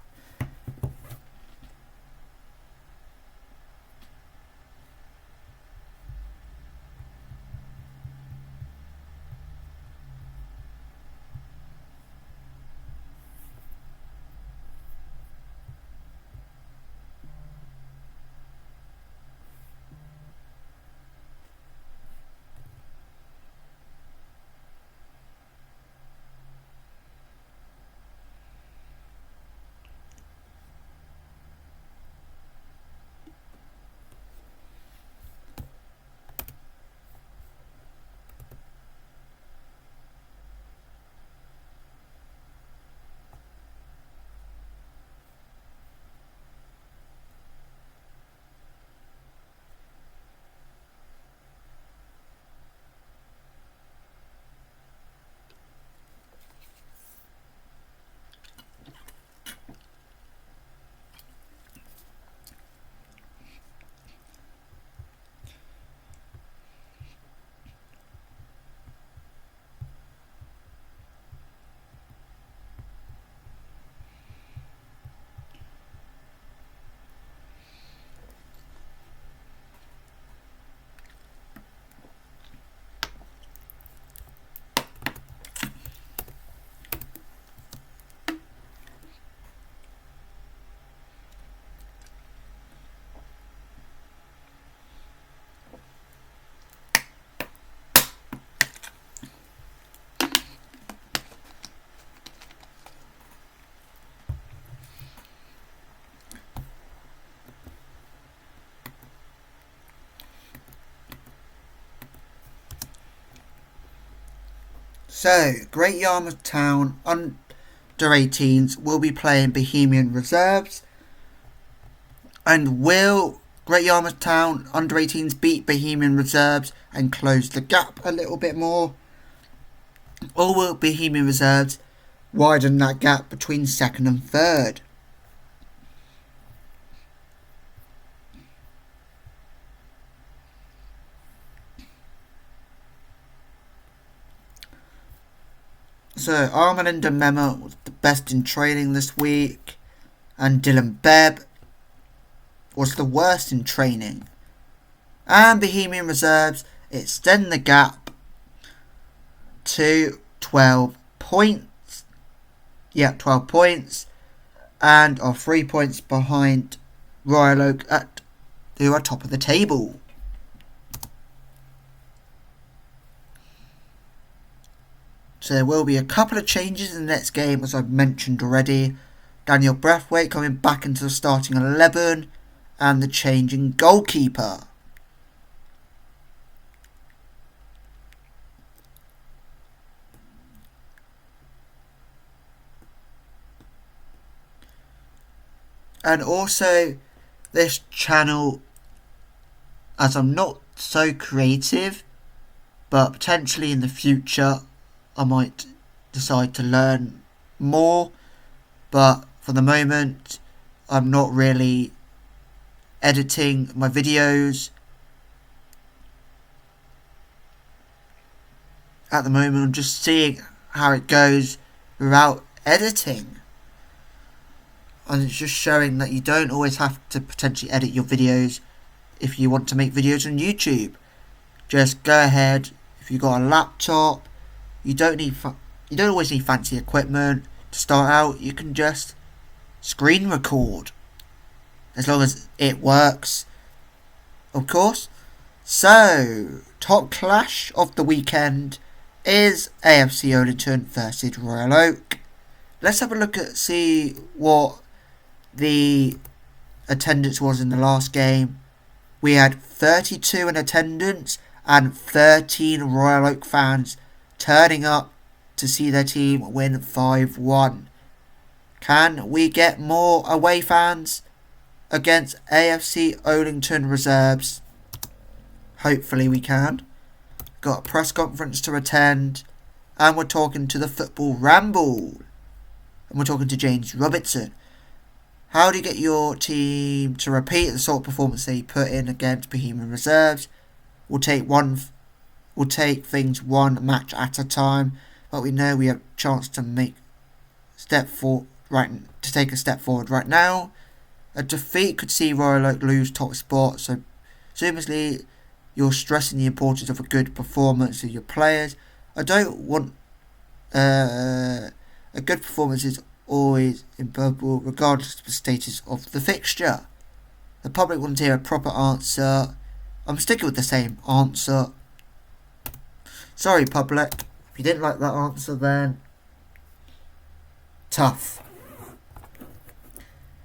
So, Great Yarmouth Town under 18s will be playing Bohemian Reserves. And will Great Yarmouth Town under 18s beat Bohemian Reserves and close the gap a little bit more? Or will Bohemian Reserves widen that gap between second and third? So, Armin and Demema was the best in training this week, and Dylan Bebb was the worst in training. And Bohemian Reserves extend the gap to 12 points. 12 points. And are 3 points behind Royal Oak, who are top of the table. So there will be a couple of changes in the next game, as I've mentioned already. Daniel Braithwaite coming back into the starting 11, and the change in goalkeeper. And also, this channel, as I'm not so creative, but potentially in the future I might decide to learn more, but for the moment I'm not really editing my videos. At the moment I'm just seeing how it goes without editing. And it's just showing that you don't always have to potentially edit your videos if you want to make videos on YouTube. Just go ahead. If you've got a laptop, you don't always need fancy equipment to start out. You can just screen record, as long as it works, of course. So, top clash of the weekend is AFC Oldington versus Royal Oak. Let's have a look at see what the attendance was in the last game. We had 32 in attendance and 13 Royal Oak fans turning up to see their team win 5-1. Can we get more away fans against AFC Oldington Reserves? Hopefully we can. Got a press conference to attend, and we're talking to the Football Ramble, and we're talking to James Robertson. How do you get your team to repeat the sort of performance they put in against Bohemian Reserves? We'll take things one match at a time, but we know we have a chance to take a step forward right now. A defeat could see Royal Oak lose top spot, so presumably you're stressing the importance of a good performance of your players. I don't want a good performance is always improvable regardless of the status of the fixture. The public wants to hear a proper answer. I'm sticking with the same answer. Sorry public, if you didn't like that answer then tough.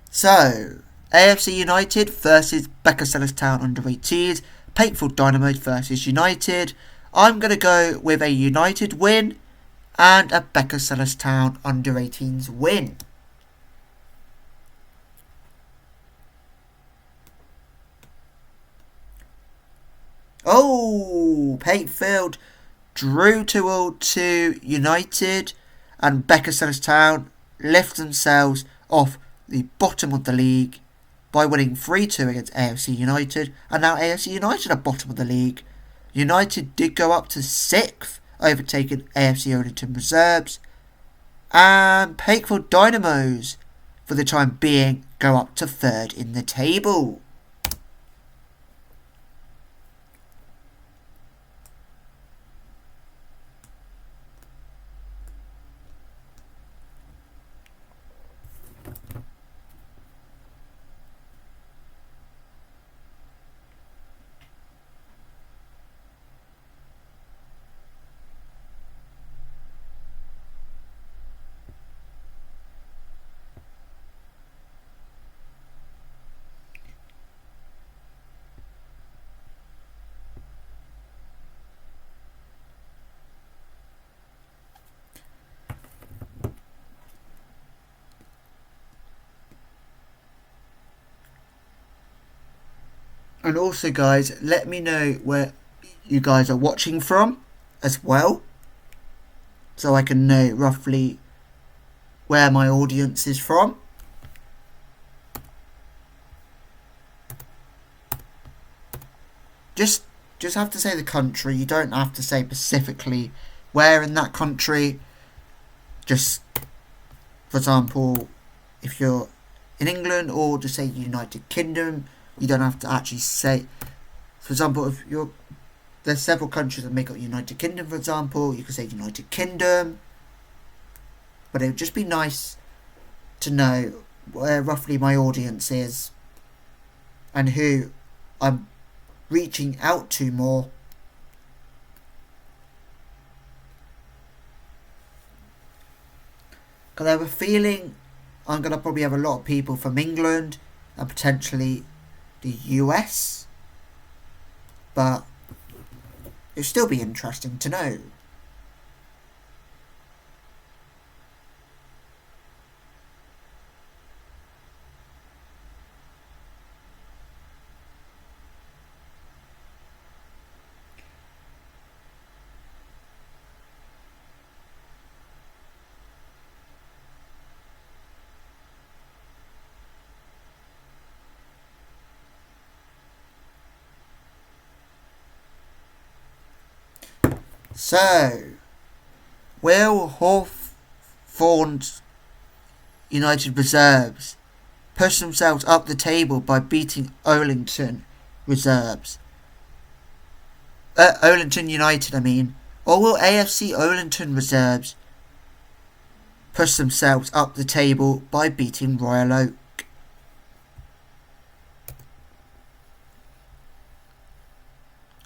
So, AFC United versus Beckersellerstown under 18s, Pakefield Dynamo versus United. I'm going to go with a United win and a Beckersellerstown under 18s win. Oh, Pakefield drew 2-2 to United, and Beckersellerstown lift themselves off the bottom of the league by winning 3-2 against AFC United, and now AFC United are bottom of the league. United did go up to 6th, overtaking AFC Oldington Reserves, and Pakefield Dynamos, for the time being, go up to 3rd in the table. And also, guys, let me know where you guys are watching from as well, so I can know roughly where my audience is from. Just have to say the country. You don't have to say specifically where in that country. Just, for example, if you're in England, or just say United Kingdom, you don't have to actually say. For example, if there's several countries that make up United Kingdom, for example, you could say United Kingdom. But it would just be nice to know where roughly my audience is and who I'm reaching out to more. Because I have a feeling I'm going to probably have a lot of people from England and potentially the US. But it'll still be interesting to know. So, will Hawthorns United reserves push themselves up the table by beating Olenton reserves? Olenton United, I mean. Or will AFC Olenton reserves push themselves up the table by beating Royal Oak?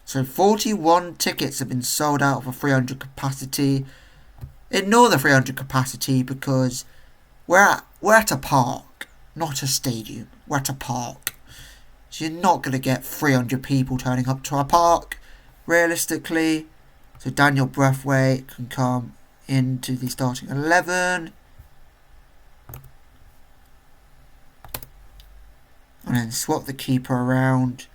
So 41 tickets have been sold out for 300 capacity. Ignore the 300 capacity because we're at a park, not a stadium. We're at a park. So you're not going to get 300 people turning up to our park, realistically. So Daniel Braithwaite can come into the starting 11. And then swap the keeper around.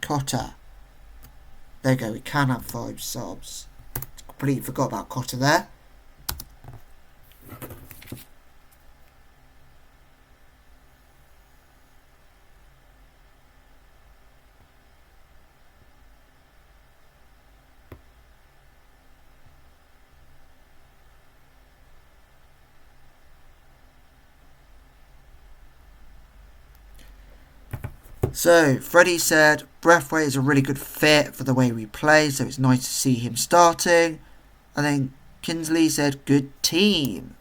Cotter. There you go, we can have 5 subs. Completely forgot about Cotter there. So, Freddie said, Braithwaite is a really good fit for the way we play, so it's nice to see him starting. And then Kinsley said, good team.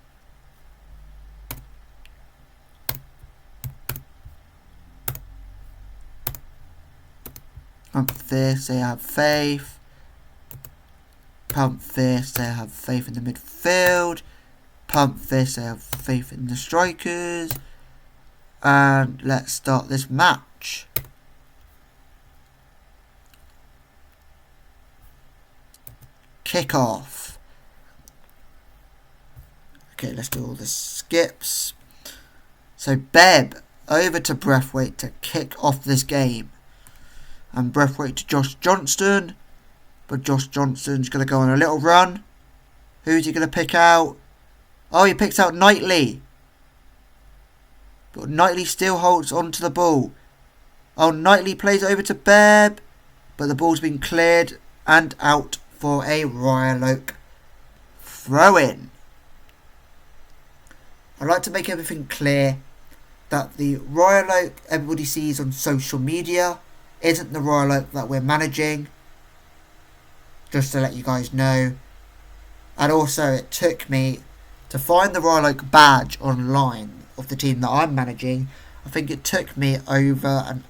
Pump Fist, they have faith. Pump Fist, they have faith in the midfield. Pump Fist, they have faith in the strikers. And let's start this match. Kick off. Okay, let's do all the skips. So Bebb over to Braithwaite to kick off this game. And Braithwaite to Josh Johnston. But Josh Johnston's going to go on a little run. Who's he going to pick out? Oh, he picks out Knightley. But Knightley still holds on to the ball. Oh, Knightley plays over to Bebb. But the ball's been cleared and out for a Royal Oak throw-in. I'd like to make everything clear that the Royal Oak everybody sees on social media isn't the Royal Oak that we're managing. Just to let you guys know. And also it took me to find the Royal Oak badge online of the team that I'm managing. I think it took me over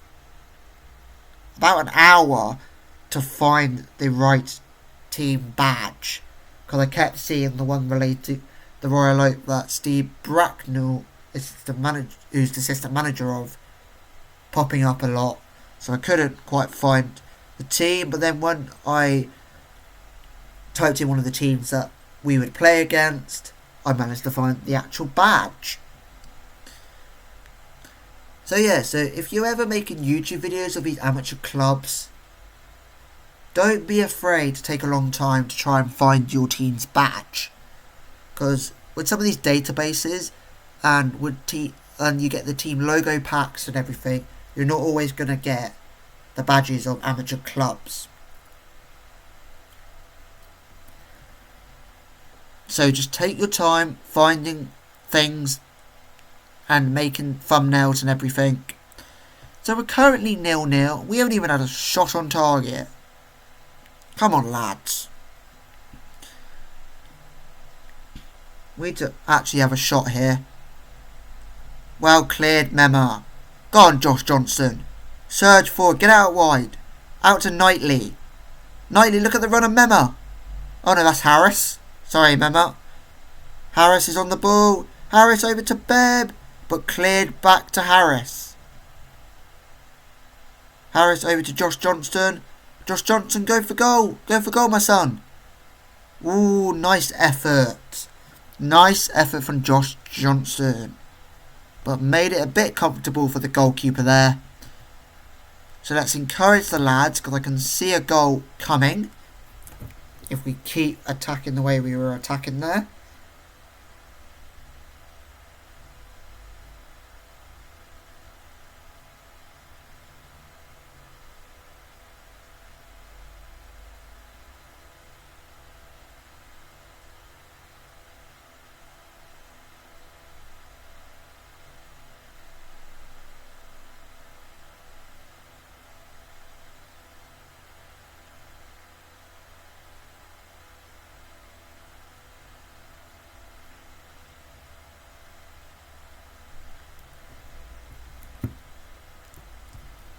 about an hour to find the right team badge, because I kept seeing the one related to the Royal Oak that Steve Bracknell is who's the assistant manager of, popping up a lot, so I couldn't quite find the team. But then when I typed in one of the teams that we would play against, I managed to find the actual badge. So yeah, so if you're ever making YouTube videos of these amateur clubs, don't be afraid to take a long time to try and find your team's badge. Because with some of these databases and you get the team logo packs and everything, you're not always going to get the badges of amateur clubs. So just take your time finding things and making thumbnails and everything. So we're currently 0-0. We haven't even had a shot on target. Come on, lads. We need to actually have a shot here. Well cleared, Memma. Go on, Josh Johnson. Surge forward. Get out wide. Out to Knightley. Knightley, look at the run of Memma. Oh no, that's Harris. Sorry, Memma. Harris is on the ball. Harris over to Bebb. But cleared back to Harris. Harris over to Josh Johnson. Josh Johnson, go for goal. Go for goal, my son. Ooh, nice effort. Nice effort from Josh Johnson. But made it a bit comfortable for the goalkeeper there. So let's encourage the lads, because I can see a goal coming if we keep attacking the way we were attacking there.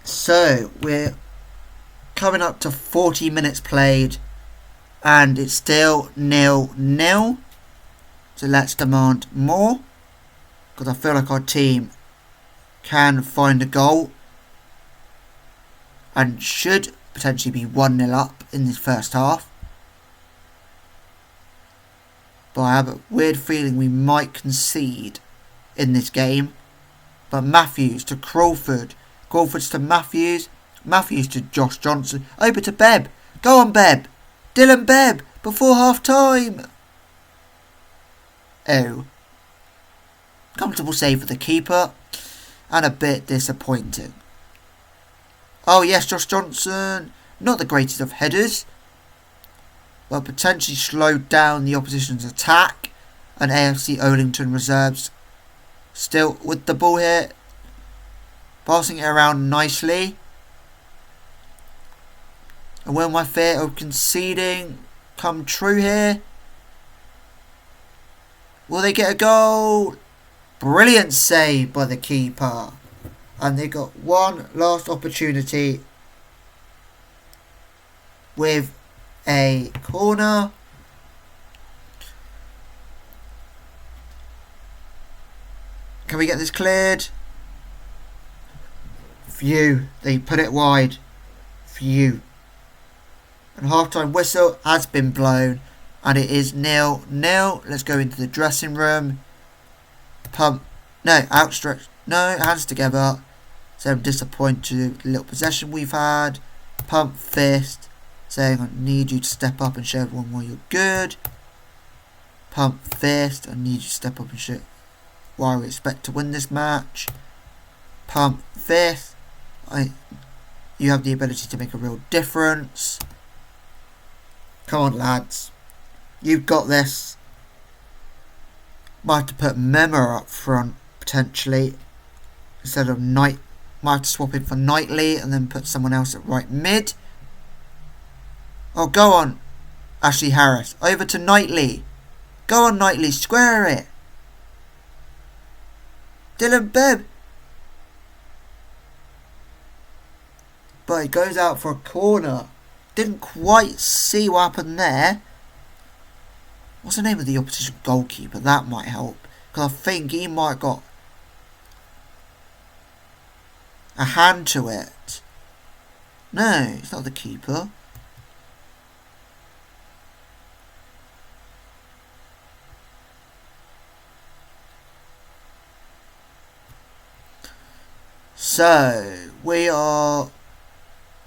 So we're coming up to 40 minutes played and it's still 0-0. So let's demand more, because I feel like our team can find a goal and should potentially be 1-0 up in this first half. But I have a weird feeling we might concede in this game. But Matthews to Crawford. Crawford's to Matthews. Matthews to Josh Johnson. Over to Bebb. Go on, Bebb. Dylan Bebb before half time. Oh. Comfortable save for the keeper. And a bit disappointing. Oh yes, Josh Johnson. Not the greatest of headers. But potentially slowed down the opposition's attack. And AFC Oldington reserves still with the ball here. Passing it around nicely. And will my fear of conceding come true here? Will they get a goal? Brilliant save by the keeper. And they got one last opportunity with a corner. Can we get this cleared? Phew, they put it wide. Phew. And half-time whistle has been blown. And it is 0-0. Let's go into the dressing room. Pump. No, outstretched. No, hands together. So I'm disappointed with the little possession we've had. Pump fist. Saying I need you to step up and show everyone why you're good. Pump fist. I need you to step up and show why we expect to win this match. Pump fist. You have the ability to make a real difference. Come on, lads. You've got this. Might have to put Memma up front, potentially. Instead of Might have to swap in for Knightley and then put someone else at right mid. Oh, go on, Ashley Harris. Over to Knightley. Go on, Knightley. Square it. Dylan Bebb. But it goes out for a corner. Didn't quite see what happened there. What's the name of the opposition goalkeeper? That might help. Because I think he might have got a hand to it. No, it's not the keeper. So, we are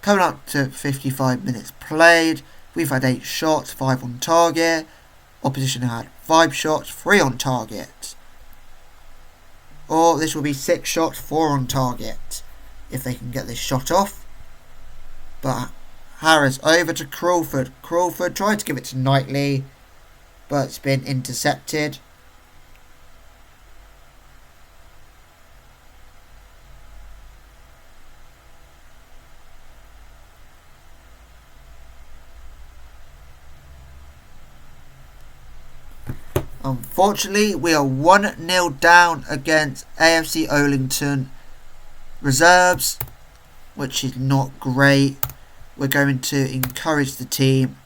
coming up to 55 minutes played. We've had 8 shots, 5 on target. Opposition had 5 shots, 3 on target. Or this will be 6 shots, 4 on target, if they can get this shot off. But Harris over to Crawford. Crawford tried to give it to Knightley, but it's been intercepted. Unfortunately, we are 1-0 down against AFC Olinton reserves, which is not great. We're going to encourage the team.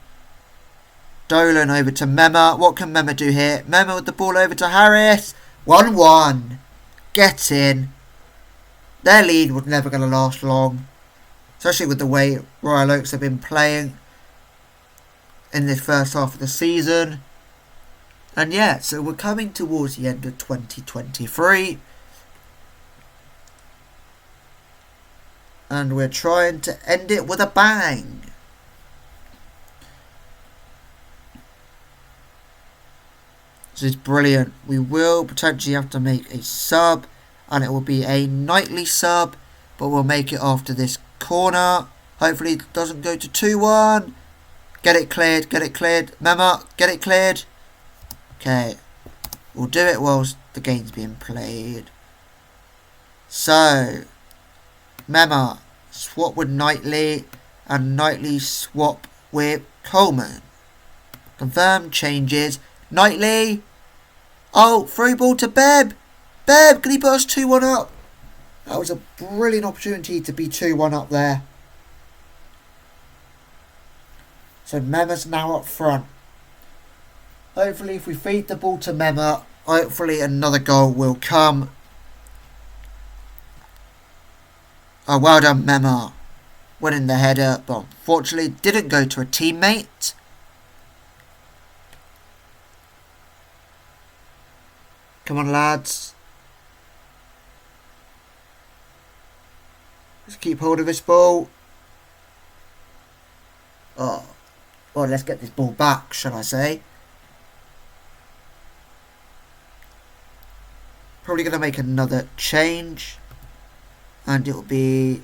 Dolan over to Mema. What can Mema do here? Mema with the ball over to Harris. 1-1. Get in. Their lead was never going to last long, especially with the way Royal Oaks have been playing in this first half of the season. And yeah, so we're coming towards the end of 2023. And we're trying to end it with a bang. This is brilliant. We will potentially have to make a sub. And it will be a Knightley sub. But we'll make it after this corner. Hopefully it doesn't go to 2-1. Get it cleared. Get it cleared. Mema, get it cleared. Okay, we'll do it whilst the game's being played. So, Mema swap with Knightley and Knightley swap with Coleman. Confirm changes. Knightley. Oh, through ball to Bebb. Bebb, can he put us 2-1 up? That was a brilliant opportunity to be 2-1 up there. So Mema's now up front. Hopefully if we feed the ball to Mema, hopefully another goal will come. Oh, well done Mema. Winning the header, but unfortunately didn't go to a teammate. Come on lads. Let's keep hold of this ball. Oh, well let's get this ball back, shall I say. Probably going to make another change. And it will be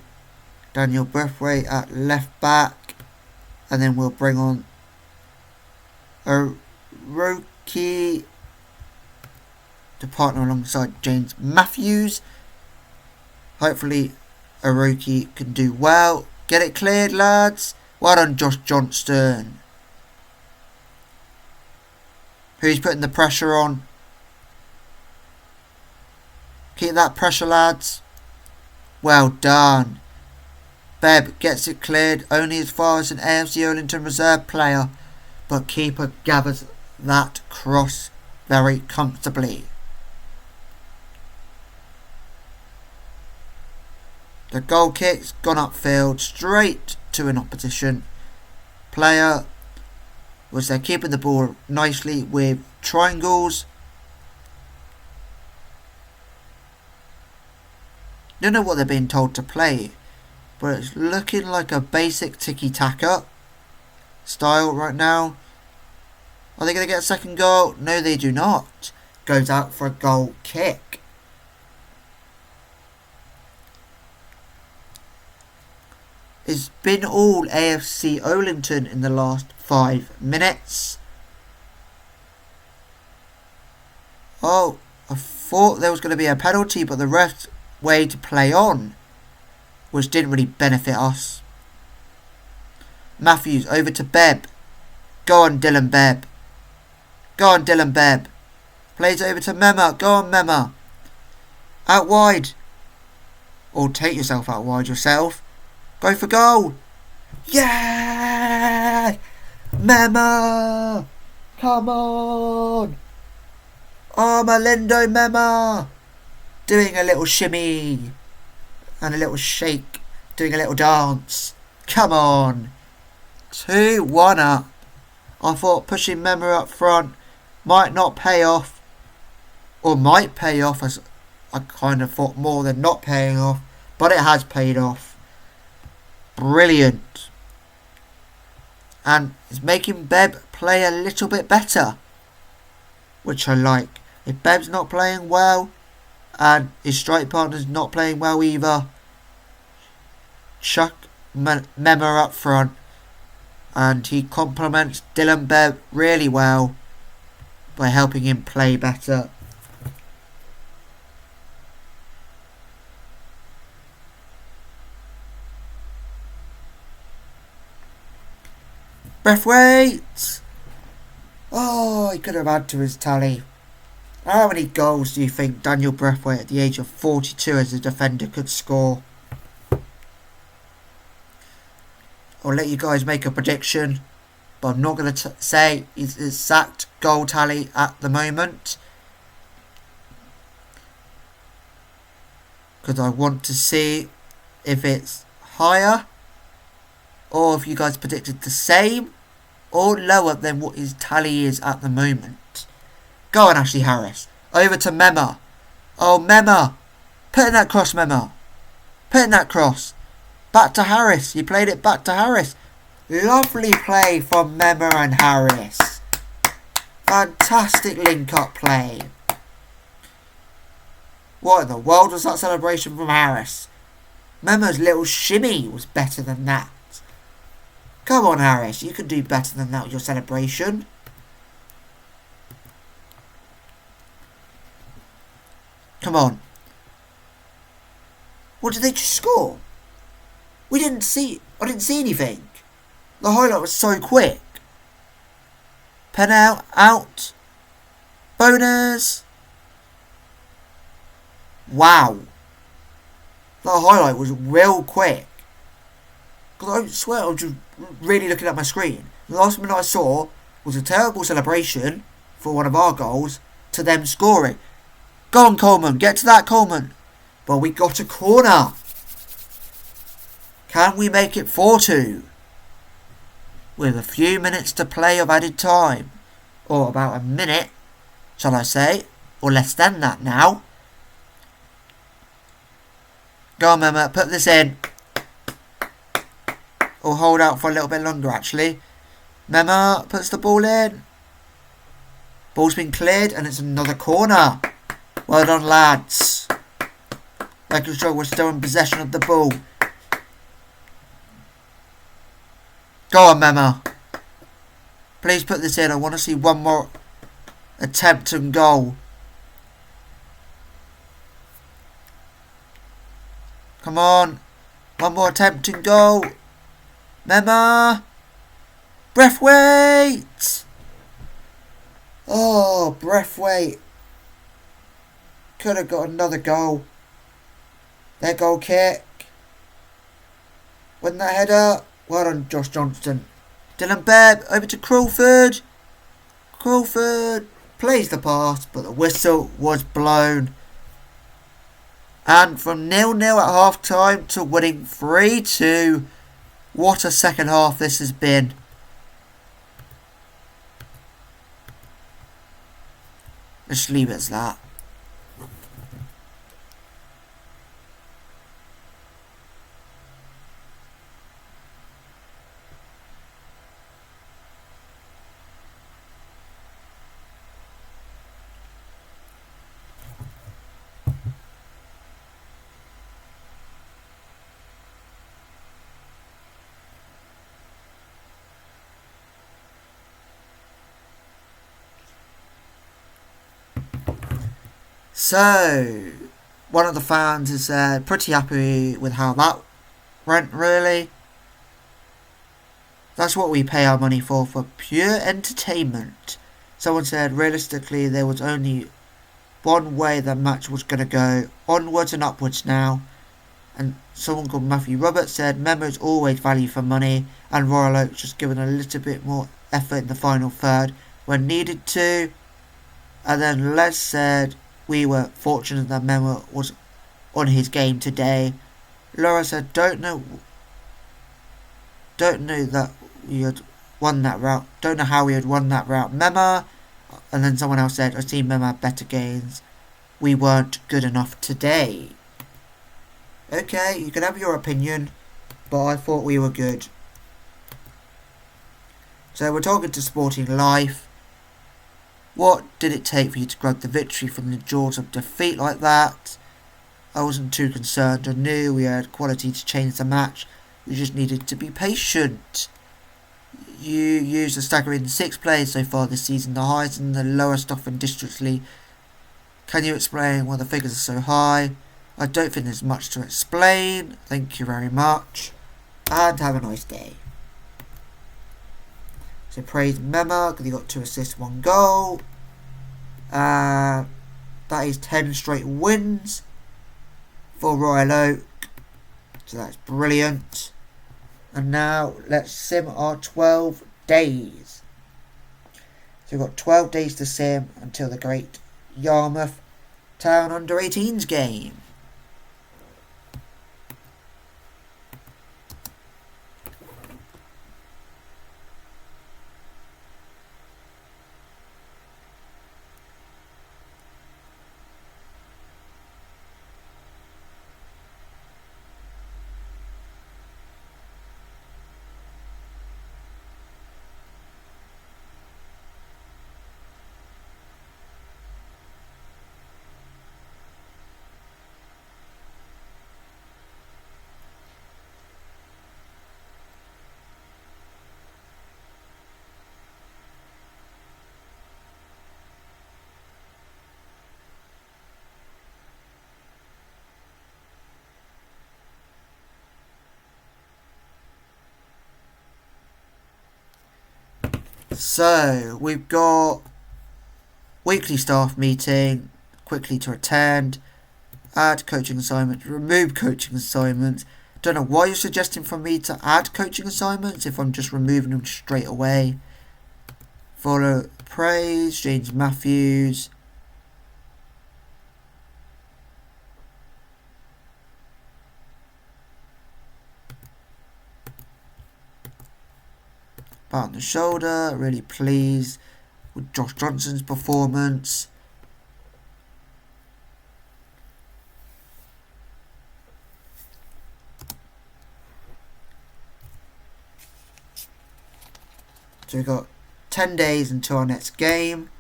Daniel Breathwaite at left back. And then we'll bring on Aroki to partner alongside James Matthews. Hopefully Aroki can do well. Get it cleared lads. Well done Josh Johnston. Who's putting the pressure on? Keep that pressure lads. Well done. Bebb gets it cleared only as far as an AFC Olinton reserve player, but keeper gathers that cross very comfortably. The goal kick's gone upfield straight to an opposition player, which they're keeping the ball nicely with triangles. Don't know what they're being told to play, but it's looking like a basic tiki-taka style right now. Are they going to get a second goal? No, they do not. Goes out for a goal kick. It's been all AFC Olinton in the last 5 minutes. Oh, I thought there was going to be a penalty, but the ref way to play on, which didn't really benefit us. Matthews over to Bebb. Go on Dylan Bebb. Go on Dylan Bebb. Plays over to Mema. Go on Mema. Out wide. Or take yourself out wide yourself. Go for goal. Yeah! Mema! Come on! Oh, Malindo Mema! Doing a little shimmy and a little shake, doing a little dance. Come on. 2-1 up. I thought pushing Mema up front might not pay off, or might pay off, as I kind of thought more than not paying off. but it has paid off. Brilliant. And it's making Beb play a little bit better, which I like. If Beb's not playing well and his strike partner's not playing well either, chuck Mema up front, and he complements Dylan Beb really well by helping him play better. Breathwaite! Oh, he could have added to his tally. How many goals do you think Daniel Breathwaite at the age of 42 as a defender could score? I'll let you guys make a prediction, but I'm not going to say his exact goal tally at the moment, because I want to see if it's higher, or if you guys predicted the same or lower than what his tally is at the moment. Go on, Ashley Harris. Over to Mema. Oh, Mema. Put in that cross, Mema. Put in that cross. Back to Harris. He played it back to Harris. Lovely play from Mema and Harris. Fantastic link-up play. What in the world was that celebration from Harris? Mema's little shimmy was better than that. Come on, Harris. You can do better than that with your celebration. Come on. What did they just score? I didn't see anything. The highlight was so quick. Pen out. Bonus. Wow. The highlight was real quick. Because I swear I was just really looking at my screen. The last minute I saw was a terrible celebration for one of our goals to them scoring. Go on, Coleman. Get to that, Coleman. But we got a corner. Can we make it 4-2? With a few minutes to play of added time. Or about a minute, shall I say. Or less than that now. Go on, Mema. Put this in. Or hold out for a little bit longer, actually. Mema puts the ball in. Ball's been cleared and it's another corner. Well done, lads. Making sure we're still in possession of the ball. Go on, Mema. Please put this in. I want to see one more attempt and goal. Come on. One more attempt and goal. Mema. Breathwaite. Oh, Breathwaite. Could have got another goal. Their goal kick. Wasn't that header? Well done, Josh Johnston. Dylan Bebb over to Crawford. Crawford plays the pass, but the whistle was blown. And from 0-0 at half time to winning 3-2. What a second half this has been. Let's leave it as that. So, one of the fans is pretty happy with how that went, really. That's what we pay our money for pure entertainment. Someone said, realistically, there was only one way the match was going to go, onwards and upwards now. And someone called Matthew Roberts said, Memo's always value for money, and Royal Oak just given a little bit more effort in the final third when needed to. And then Les said, we were fortunate that Memo was on his game today. Laura said, don't know that we had won that route. Don't know how we had won that route. Mema. And then someone else said, I've seen Mema better games. We weren't good enough today. Okay, you can have your opinion, but I thought we were good. So we're talking to Sporting Life. What did it take for you to grab the victory from the jaws of defeat like that? I wasn't too concerned. I knew we had quality to change the match. We just needed to be patient. You used a staggering 6 players so far this season, the highest and the lowest off in District League. Can you explain why the figures are so high? I don't think there's much to explain. Thank you very much. And have a nice day. So praise Mema, because he got 2 assists, 1 goal. That is 10 straight wins for Royal Oak. So that's brilliant. And now let's sim our 12 days. So we've got 12 days to sim until the Great Yarmouth Town Under-18s game. So we've got weekly staff meeting, quickly to attend, add coaching assignments, remove coaching assignments. Don't know why you're suggesting for me to add coaching assignments if I'm just removing them straight away. Follow praise, James Matthews. Pat on the shoulder, really pleased with Josh Johnson's performance. So we've got 10 days until our next game.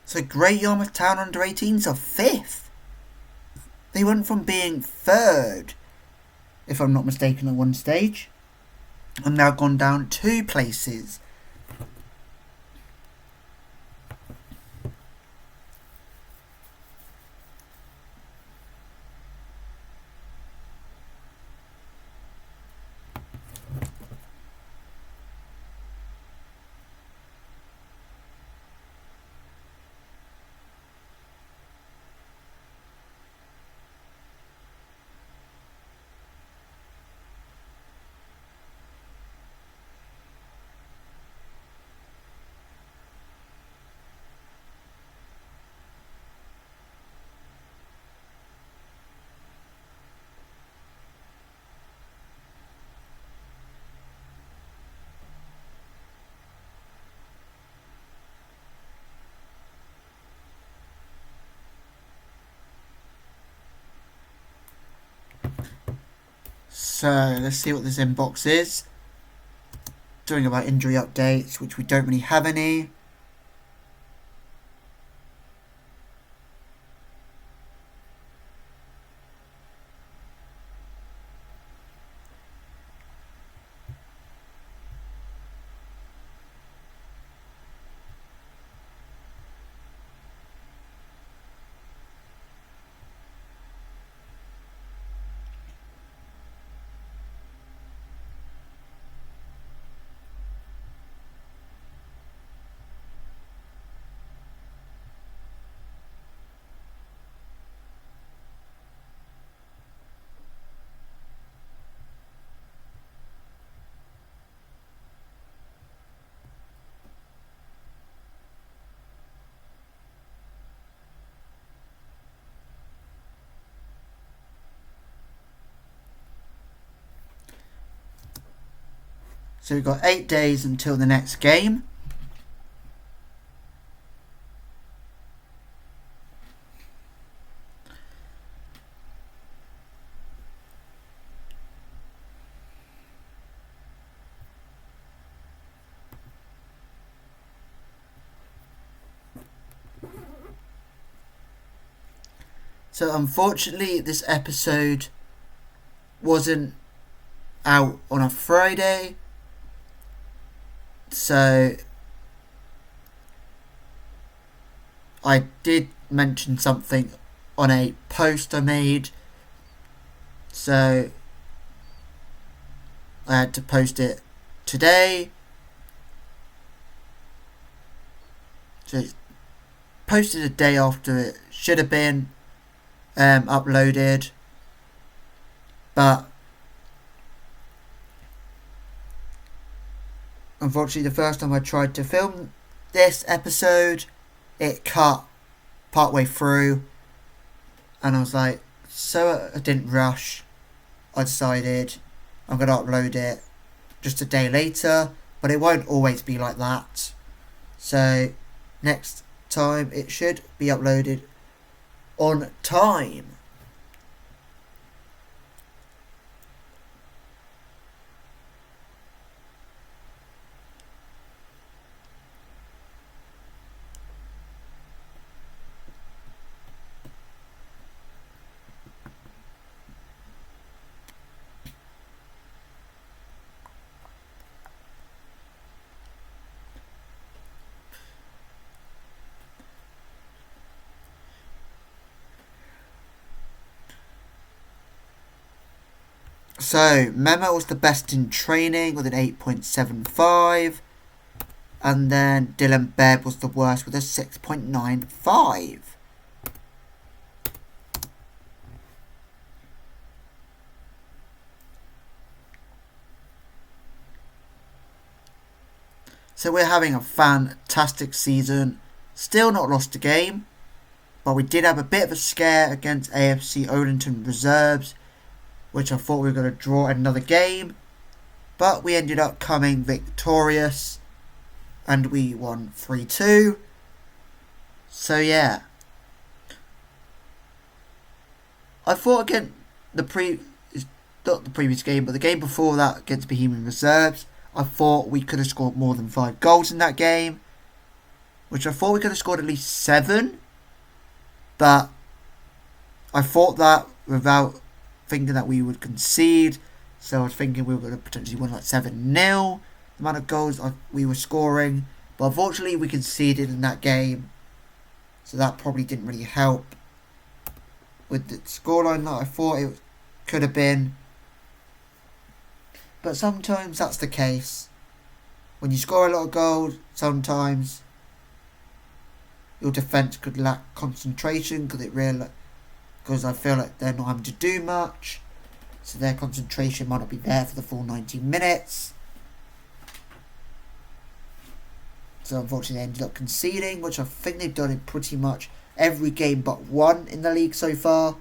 So Great Yarmouth Town Under-18s are 5th. They went from being 3rd, if I'm not mistaken, at one stage, and now gone down 2 places. So let's see what this inbox is. Doing about injury updates, which we don't really have any. So we've got 8 days until the next game. So unfortunately this episode wasn't out on a Friday. So I did mention something on a post I made. So I had to post it today. So it's posted a day after it should have been uploaded. But unfortunately the first time I tried to film this episode, it cut partway through. And I was like, so I didn't rush. I decided I'm going to upload it just a day later. But it won't always be like that. So next time it should be uploaded on time. So, Memo was the best in training with an 8.75. And then Dylan Bebb was the worst with a 6.95. So we're having a fantastic season. Still not lost a game. But we did have a bit of a scare against AFC Olenton Reserves, which I thought we were going to draw another game. But we ended up coming victorious. And we won 3-2. So yeah. I thought again not the previous game, but the game before that against Bohemian Reserves, I thought we could have scored more than 5 goals in that game. Which I thought we could have scored at least 7. But I thought that without thinking that we would concede. So I was thinking we were going to potentially win like 7-0. The amount of goals we were scoring. But unfortunately we conceded in that game. So that probably didn't really help with the scoreline that I thought it could have been. But sometimes that's the case. When you score a lot of goals, sometimes your defence could lack concentration because I feel like they're not having to do much. So their concentration might not be there for the full 90 minutes. So unfortunately they ended up conceding, which I think they've done in pretty much every game but one in the league so far.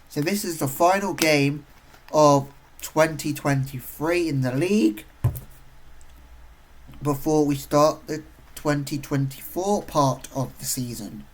So this is the final game of 2023 in the league before we start the 2024 part of the season.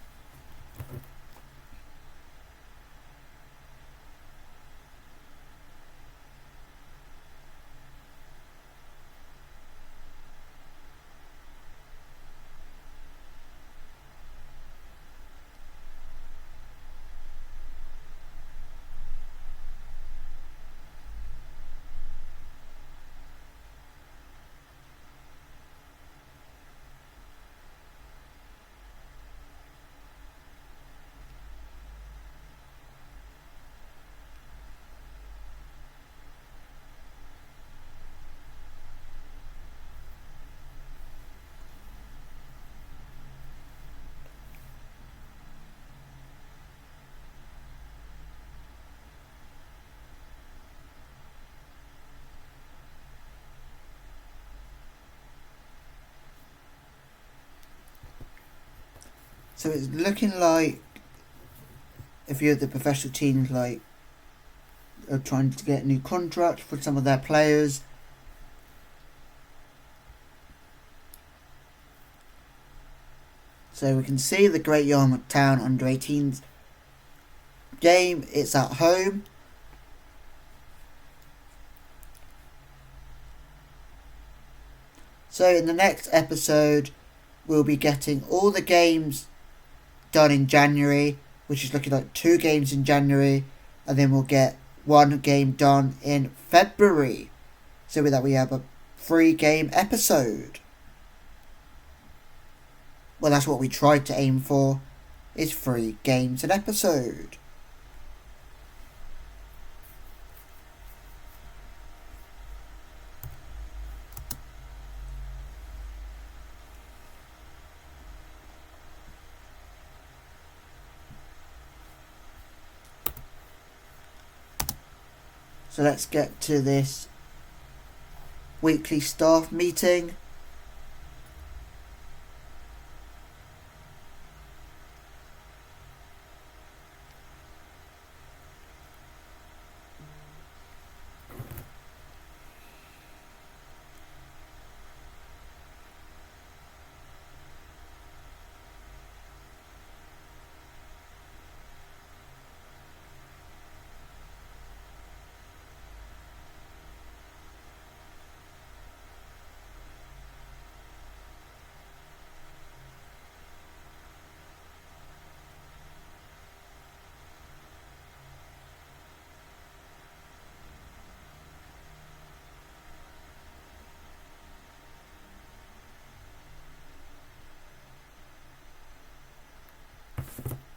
So it's looking like a few of the professional teams are trying to get a new contract for some of their players. So we can see the Great Yarmouth Town under 18s game. It's at home. So in the next episode, we'll be getting all the games done in January, which is looking like 2 games in January, and then we'll get 1 game done in February. So with that, we have a 3-game episode. Well, that's what we tried to aim for, is 3 games an episode. So let's get to this weekly staff meeting.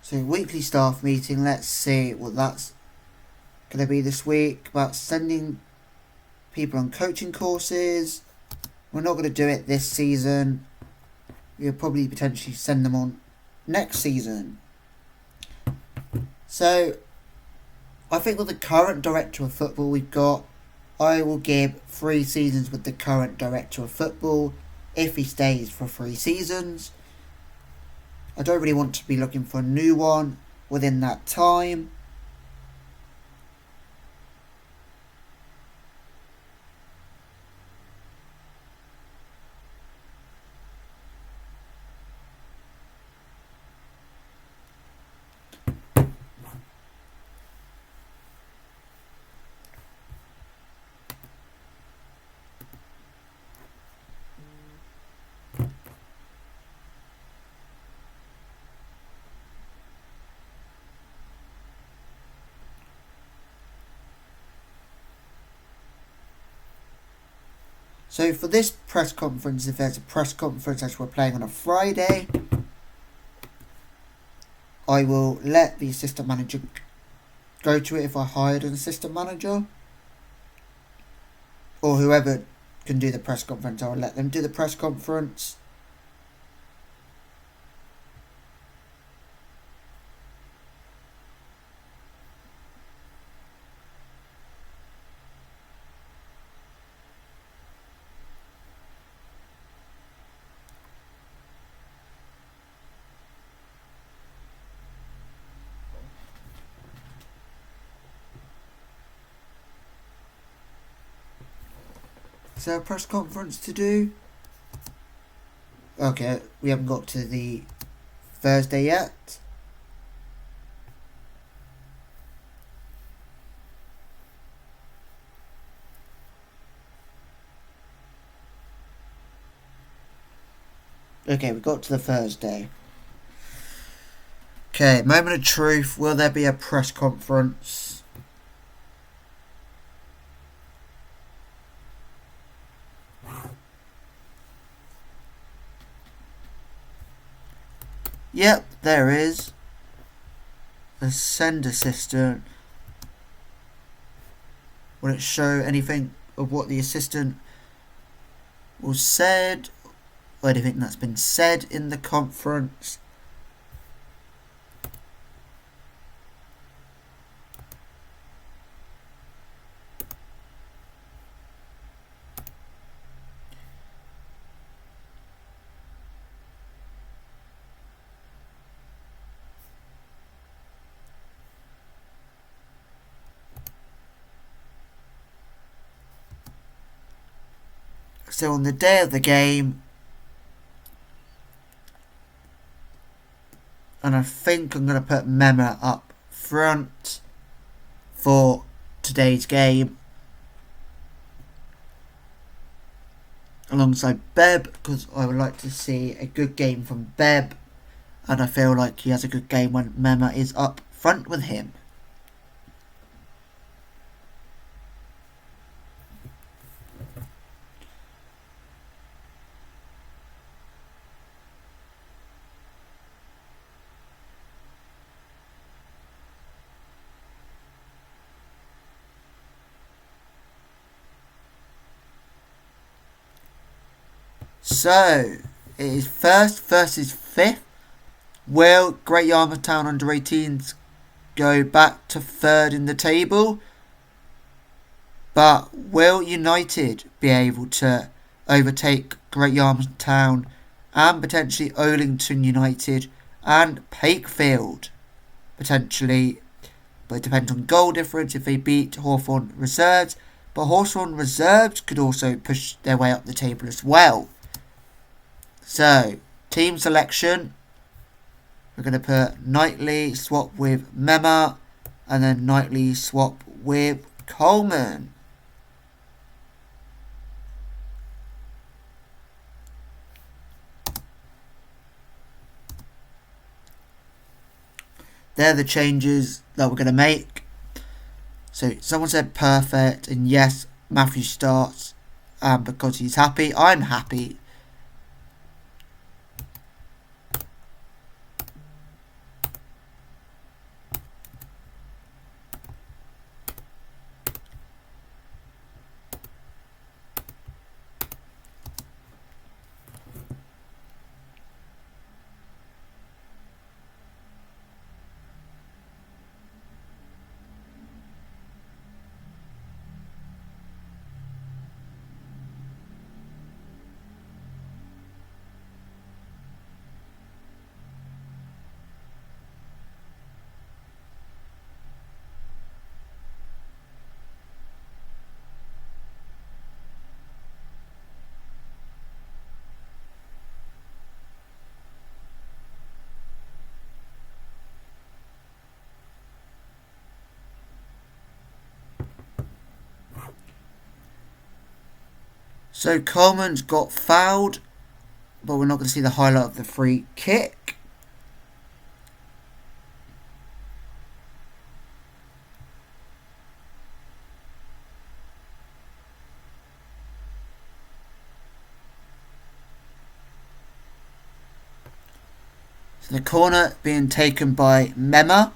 So weekly staff meeting, let's see what that's going to be this week. About sending people on coaching courses. We're not going to do it this season. We'll probably potentially send them on next season. So I think with the current director of football we've got, I will give 3 seasons with the current director of football if he stays for 3 seasons. I don't really want to be looking for a new one within that time. So for this press conference, if there's a press conference as we're playing on a Friday, I will let the assistant manager go to it if I hired an assistant manager. Or whoever can do the press conference, I'll let them do the press conference. Is there a press conference to do? Okay, we haven't got to the Thursday yet. Okay, we got to the Thursday. Okay, moment of truth. Will there be a press conference? Yep, there is. The send assistant. Will it show anything of what the assistant was said? Or anything that's been said in the conference? So on the day of the game, and I think I'm going to put Mema up front for today's game, alongside Beb, because I would like to see a good game from Beb, and I feel like he has a good game when Mema is up front with him. So, it is first versus fifth. Will Great Yarmouth Town under 18s go back to third in the table? But will United be able to overtake Great Yarmouth Town and potentially Oldington United and Pakefield? Potentially, but it depends on goal difference if they beat Hawthorn Reserves. But Hawthorn Reserves could also push their way up the table as well. So, team selection. We're going to put Knightley swap with Mema, and then Knightley swap with Coleman. They're the changes that we're going to make. So someone said perfect, and yes, Matthew starts because he's happy. I'm happy. So Coleman's got fouled, but we're not going to see the highlight of the free kick. So the corner being taken by Mema.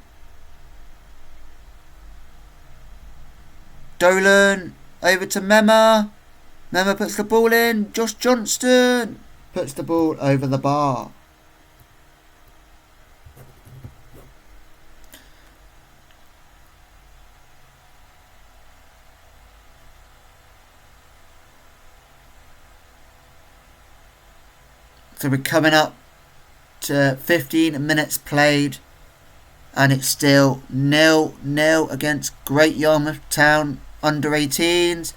Dolan over to Mema. Mema puts the ball in. Josh Johnston puts the ball over the bar. So we're coming up to 15 minutes played, and it's still 0-0 against Great Yarmouth Town under 18s.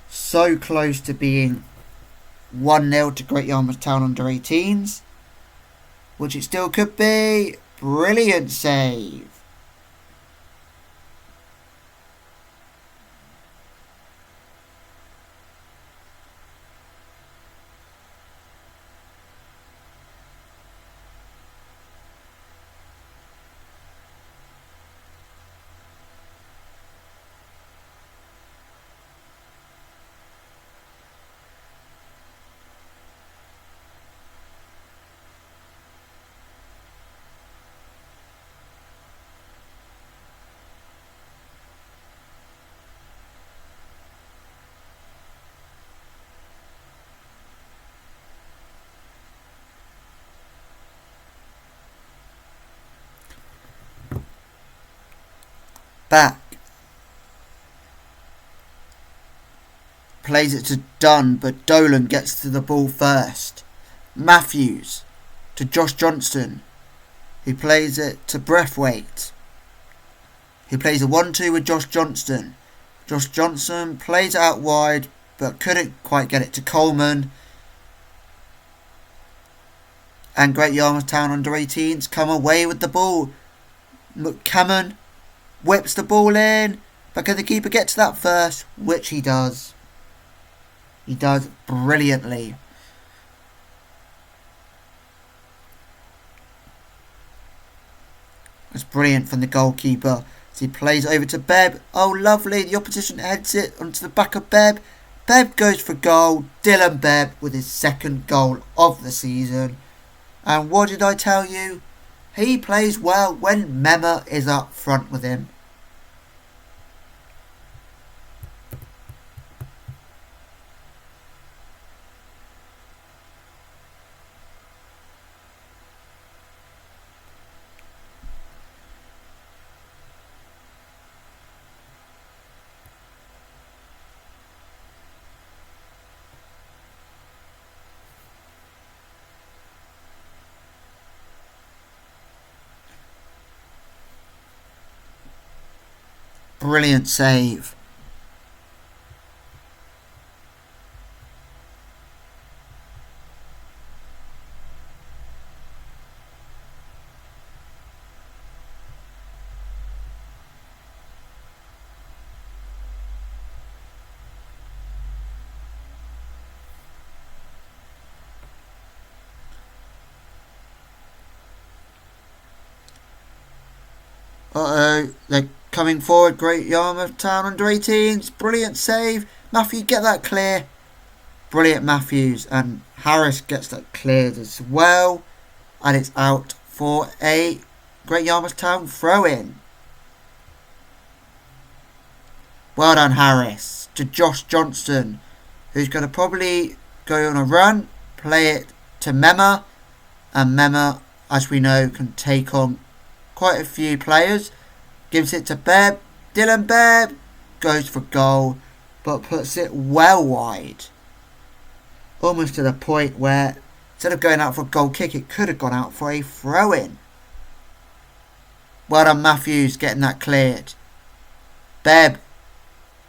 So close to being 1-0 to Great Yarmouth Town under 18s, which it still could be. Brilliant save. Back. Plays it to Dunn, but Dolan gets to the ball first. Matthews to Josh Johnston, who plays it to Breathwaite, who plays a 1-2 with Josh Johnston. Josh Johnson plays it out wide but couldn't quite get it to Coleman. And Great Yarmouth Town under-18s come away with the ball. McCammon whips the ball in, but can the keeper get to that first? Which he does. He does brilliantly. It's brilliant from the goalkeeper. As he plays over to Bebb. Oh, lovely. The opposition heads it onto the back of Bebb. Bebb goes for goal. Dylan Bebb with his second goal of the season. And what did I tell you? He plays well when Mema is up front with him. Brilliant save. Uh-oh, they're coming forward. Great Yarmouth Town under-18s. Brilliant save. Matthew, get that clear. Brilliant Matthews. And Harris gets that cleared as well. And it's out for a Great Yarmouth Town throw-in. Well done, Harris. To Josh Johnston, who's going to probably go on a run, play it to Mema. And Mema, as we know, can take on quite a few players. Gives it to Bebb. Dylan Bebb goes for goal, but puts it well wide. Almost to the point where instead of going out for a goal kick, it could have gone out for a throw-in. Well done, Matthews, getting that cleared. Bebb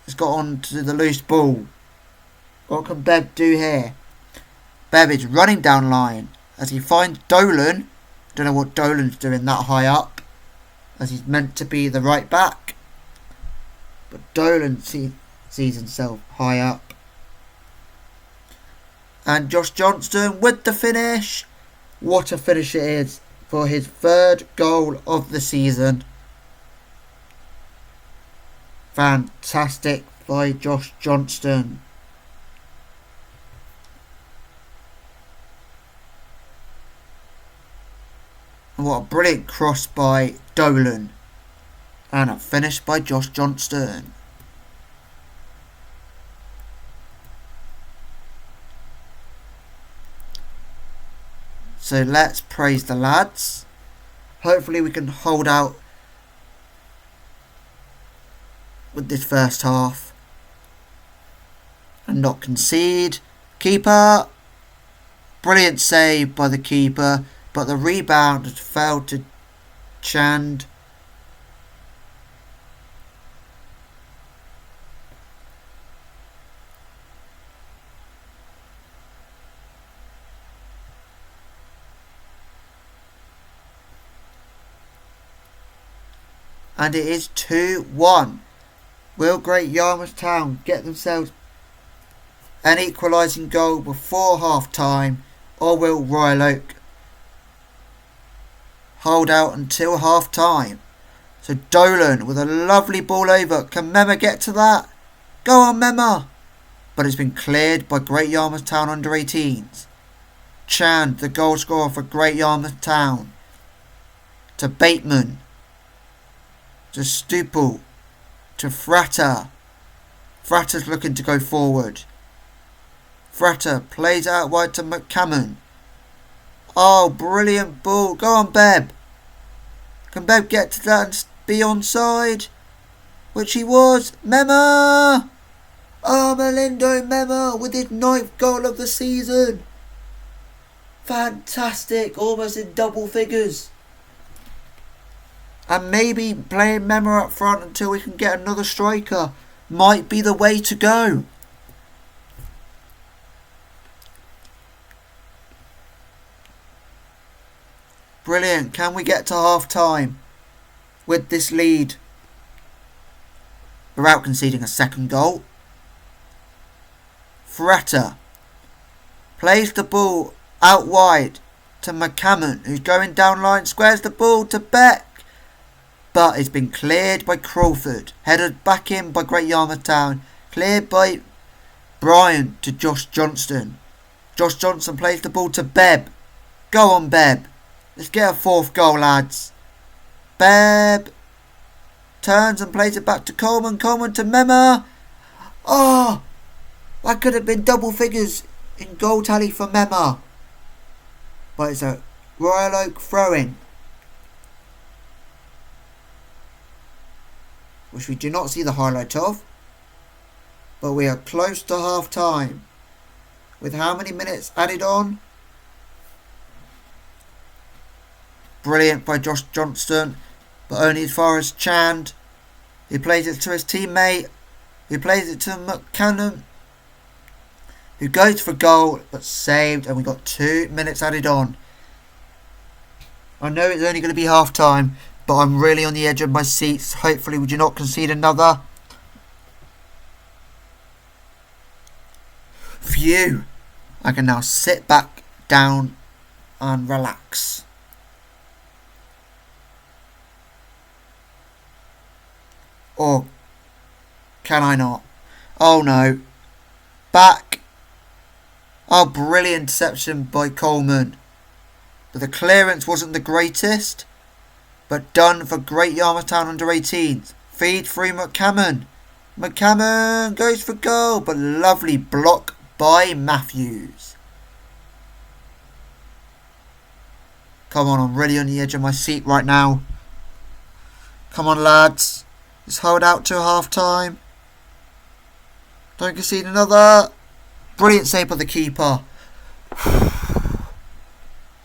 has got on to the loose ball. What can Bebb do here? Bebb is running down line as he finds Dolan. Don't know what Dolan's doing that high up, as he's meant to be the right back. But Dolan sees himself high up. And Josh Johnston with the finish. What a finish it is for his third goal of the season. Fantastic by Josh Johnston. And what a brilliant cross by Dolan. And a finish by Josh Johnston. So let's praise the lads. Hopefully we can hold out with this first half and not concede. Keeper. Brilliant save by the keeper, but the rebound had fell to Chand. And it is 2-1. Will Great Yarmouth Town get themselves an equalising goal before half time, or will Royal Oak hold out until half time? So Dolan with a lovely ball over. Can Mema get to that? Go on, Mema! But it's been cleared by Great Yarmouth Town under-18s. Chand, the goal scorer for Great Yarmouth Town. To Bateman. To Stupel. To Fratter. Fratter's looking to go forward. Fratter plays out wide to McCammon. Oh, brilliant ball. Go on, Bebb. Can Bebb get to that and be onside? Which he was. Mema! Oh, Melindo Mema with his 9th goal of the season. Fantastic. Almost in double figures. And maybe playing Mema up front until we can get another striker might be the way to go. Brilliant. Can we get to half time with this lead without conceding a second goal? Fretta plays the ball out wide to McCammon, who's going down line, squares the ball to Beck, but it's been cleared by Crawford, headed back in by Great Yarmouth Town, cleared by Brian to Josh Johnston. Josh Johnston plays the ball to Bebb. Go on, Bebb. Let's get a fourth goal, lads. Bebb turns and plays it back to Coleman. Coleman to Mema. Oh, that could have been double figures in goal tally for Mema. But it's a Royal Oak throw-in, which we do not see the highlight of. But we are close to half time. With how many minutes added on? Brilliant by Josh Johnston, but only as far as Chand. He plays it to his teammate, who plays it to McCannon, who goes for goal but saved, and we got 2 minutes added on. I know it's only going to be half time, but I'm really on the edge of my seats. Hopefully we do not concede another. Phew! I can now sit back down and relax. Or can I not? Oh no. Back. Oh, brilliant interception by Coleman. But the clearance wasn't the greatest. But done for Great Yarmouth Town under 18s. Feed through McCammon. McCammon goes for goal. But lovely block by Matthews. Come on, I'm really on the edge of my seat right now. Come on, lads. Let's hold out till half time. Don't concede another. Brilliant save by the keeper.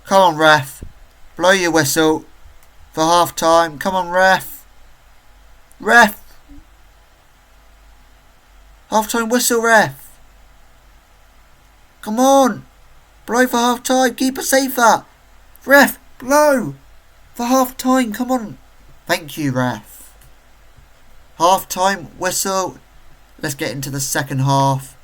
Come on, ref. Blow your whistle for half time. Come on, ref. Ref. Half time whistle, ref. Come on. Blow for half time. Keeper save that. Ref, blow for half time. Come on. Thank you, ref. Half time whistle. Let's get into the second half.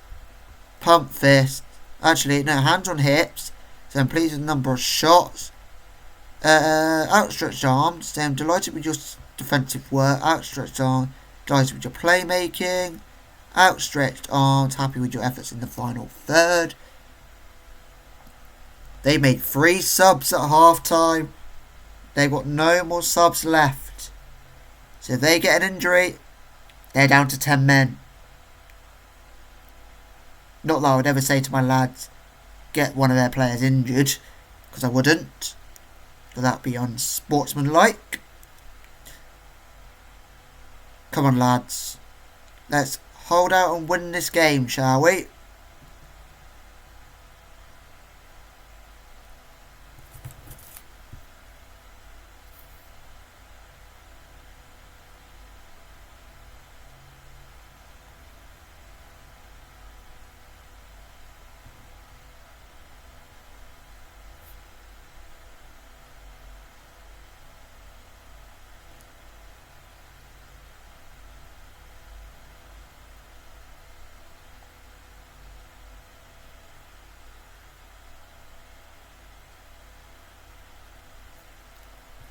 Pump fist. Actually, no, hands on hips. So I'm pleased with the number of shots. Outstretched arms. So I'm delighted with your defensive work. Outstretched arms. Delighted with your playmaking. Outstretched arms. Happy with your efforts in the final third. They made 3 subs at half time. They've got no more subs left. So if they get an injury, they're down to 10 men. Not that I would ever say to my lads, get one of their players injured, because I wouldn't. Because that would be unsportsmanlike. Come on, lads. Let's hold out and win this game, shall we?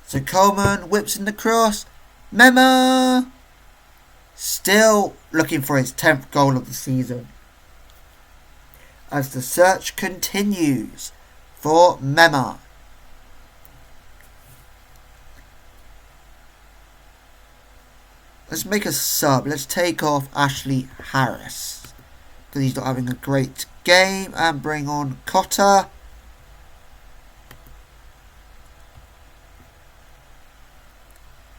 So Coleman whips in the cross. Mema! Still looking for his 10th goal of the season. As the search continues for Mema. Let's make a sub. Let's take off Ashley Harris, because he's not having a great game. And bring on Cotter.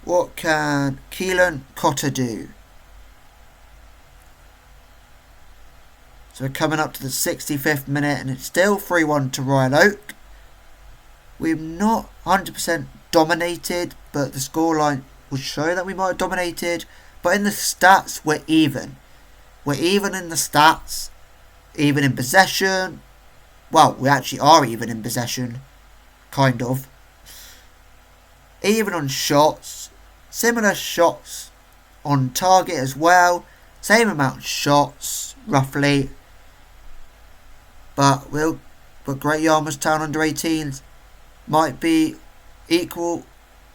What can Keelan Cotter do? So we're coming up to the 65th minute and it's still 3-1 to Royal Oak. We've not 100% dominated, but the scoreline will show that we might have dominated. But in the stats, we're even. We're even in the stats, even in possession. Well, we actually are even in possession, kind of. even on shots. Similar shots on target as well. Same amount of shots, roughly. But Great Yarmouth Town under 18s might be equal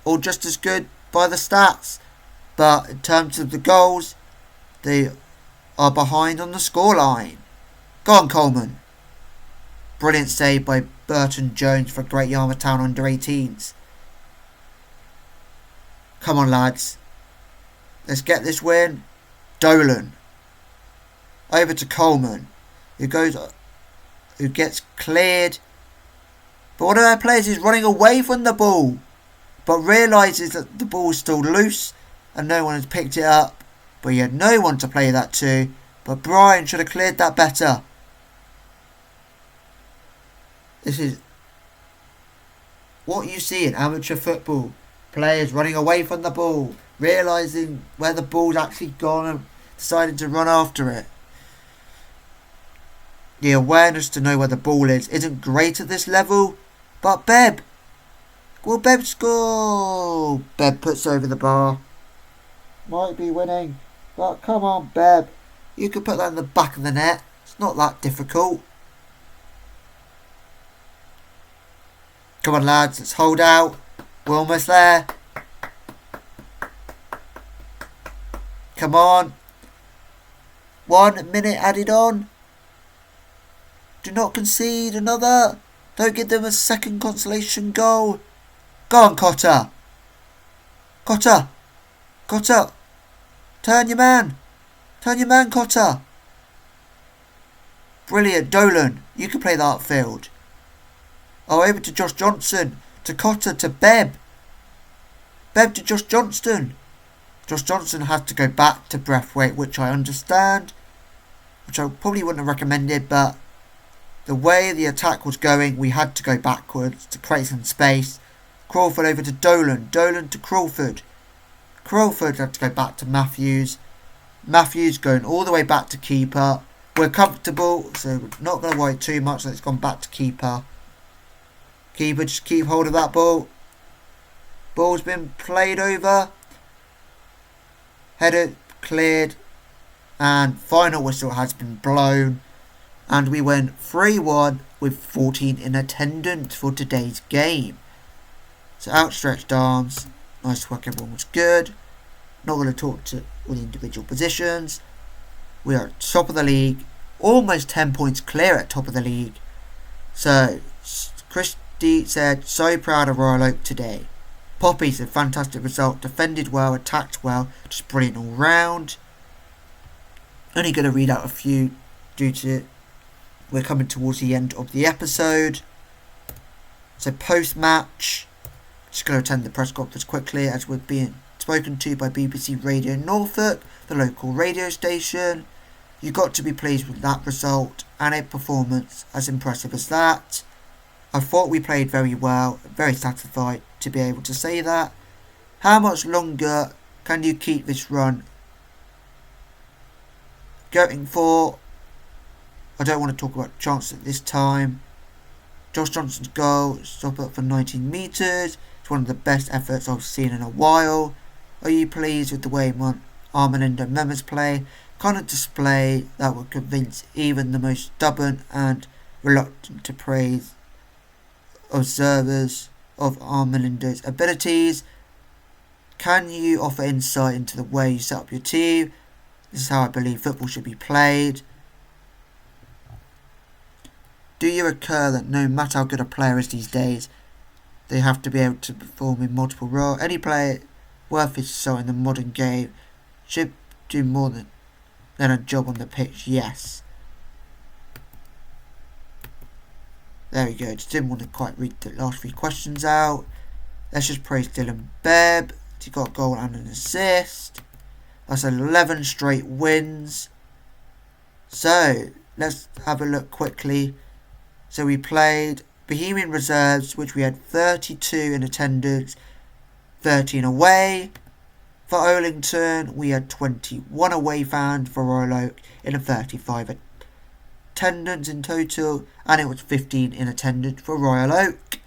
or just as good by the stats. But in terms of the goals, they are behind on the scoreline. Go on, Coleman. Brilliant save by Burton Jones for Great Yarmouth Town under 18s. Come on, lads. Let's get this win. Dolan. Over to Coleman, who gets cleared. But one of our players is running away from the ball, but realises that the ball is still loose and no one has picked it up. But he had no one to play that to. But Brian should have cleared that better. This is what you see in amateur football. Players running away from the ball, realising where the ball's actually gone and deciding to run after it. The awareness to know where the ball is isn't great at this level, but Beb. Will Beb score? Beb puts over the bar. Might be winning, but come on, Beb. You can put that in the back of the net. It's not that difficult. Come on, lads, let's hold out. We're almost there. Come on. 1 minute added on. Do not concede another. Don't give them a second consolation goal. Go on, Cotter. Cotter. Cotter. Turn your man. Turn your man, Cotter. Brilliant. Dolan, you can play that upfield. Oh, over to Josh Johnson. To Cotter, to Beb. Beb to Josh Johnston. Josh Johnson has to go back to Breathwaite, which I understand. Which I probably wouldn't have recommended, but the way the attack was going, we had to go backwards to create some space. Crawford over to Dolan. Dolan to Crawford. Crawford had to go back to Matthews. Matthews going all the way back to keeper. We're comfortable, so we're not going to worry too much that it's gone back to keeper. Keeper, just keep hold of that ball. Ball's been played over. Header cleared. And final whistle has been blown. And we went 3-1 with 14 in attendance for today's game. So outstretched arms. Nice work, everyone was good. Not going to talk to all the individual positions. We are at top of the league. Almost 10 points clear at top of the league. So Christy said, so proud of Royal Oak today. Poppy's a fantastic result. Defended well, attacked well. Just brilliant all round. Only going to read out a few due to we're coming towards the end of the episode. So post-match, just going to attend the press conference quickly as we're being spoken to by BBC Radio Norfolk, the local radio station. You got to be pleased with that result and a performance as impressive as that. I thought we played very well, very satisfied to be able to say that. How much longer can you keep this run going for? I don't want to talk about chance at this time. Josh Johnson's goal, stop up for 19 metres. It's one of the best efforts I've seen in a while. Are you pleased with the way Armalindo members play? Kind of display that would convince even the most stubborn and reluctant to praise observers of Armalindo's abilities. Can you offer insight into the way you set up your team? This is how I believe football should be played. Do you occur that no matter how good a player is these days, they have to be able to perform in multiple roles? Any player worth his salt in the modern game should do more than a job on the pitch. Yes. There we go. Just didn't want to quite read the last 3 questions out. Let's just praise Dylan Bebb. He got a goal and an assist. That's 11 straight wins. So, let's have a look quickly. So we played Bohemian Reserves, which we had 32 in attendance, 13 away. For Olington, we had 21 away fans for Royal Oak in a 35 attendance in total, and it was 15 in attendance for Royal Oak.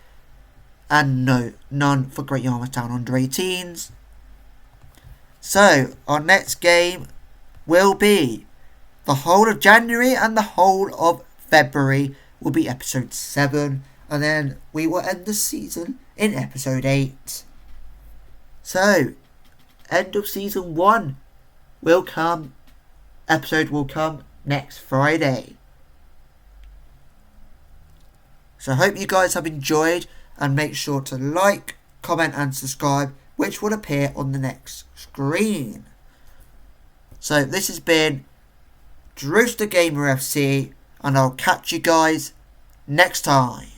and no, none for Great Yarmouth Town under 18s. So, our next game will be the whole of January and the whole of February will be episode 7, and then we will end the season in episode 8. So, end of season 1 episode will come next Friday. So I hope you guys have enjoyed, and make sure to like, comment and subscribe, which will appear on the next screen. So this has been Drewster Gamer FC, and I'll catch you guys next time.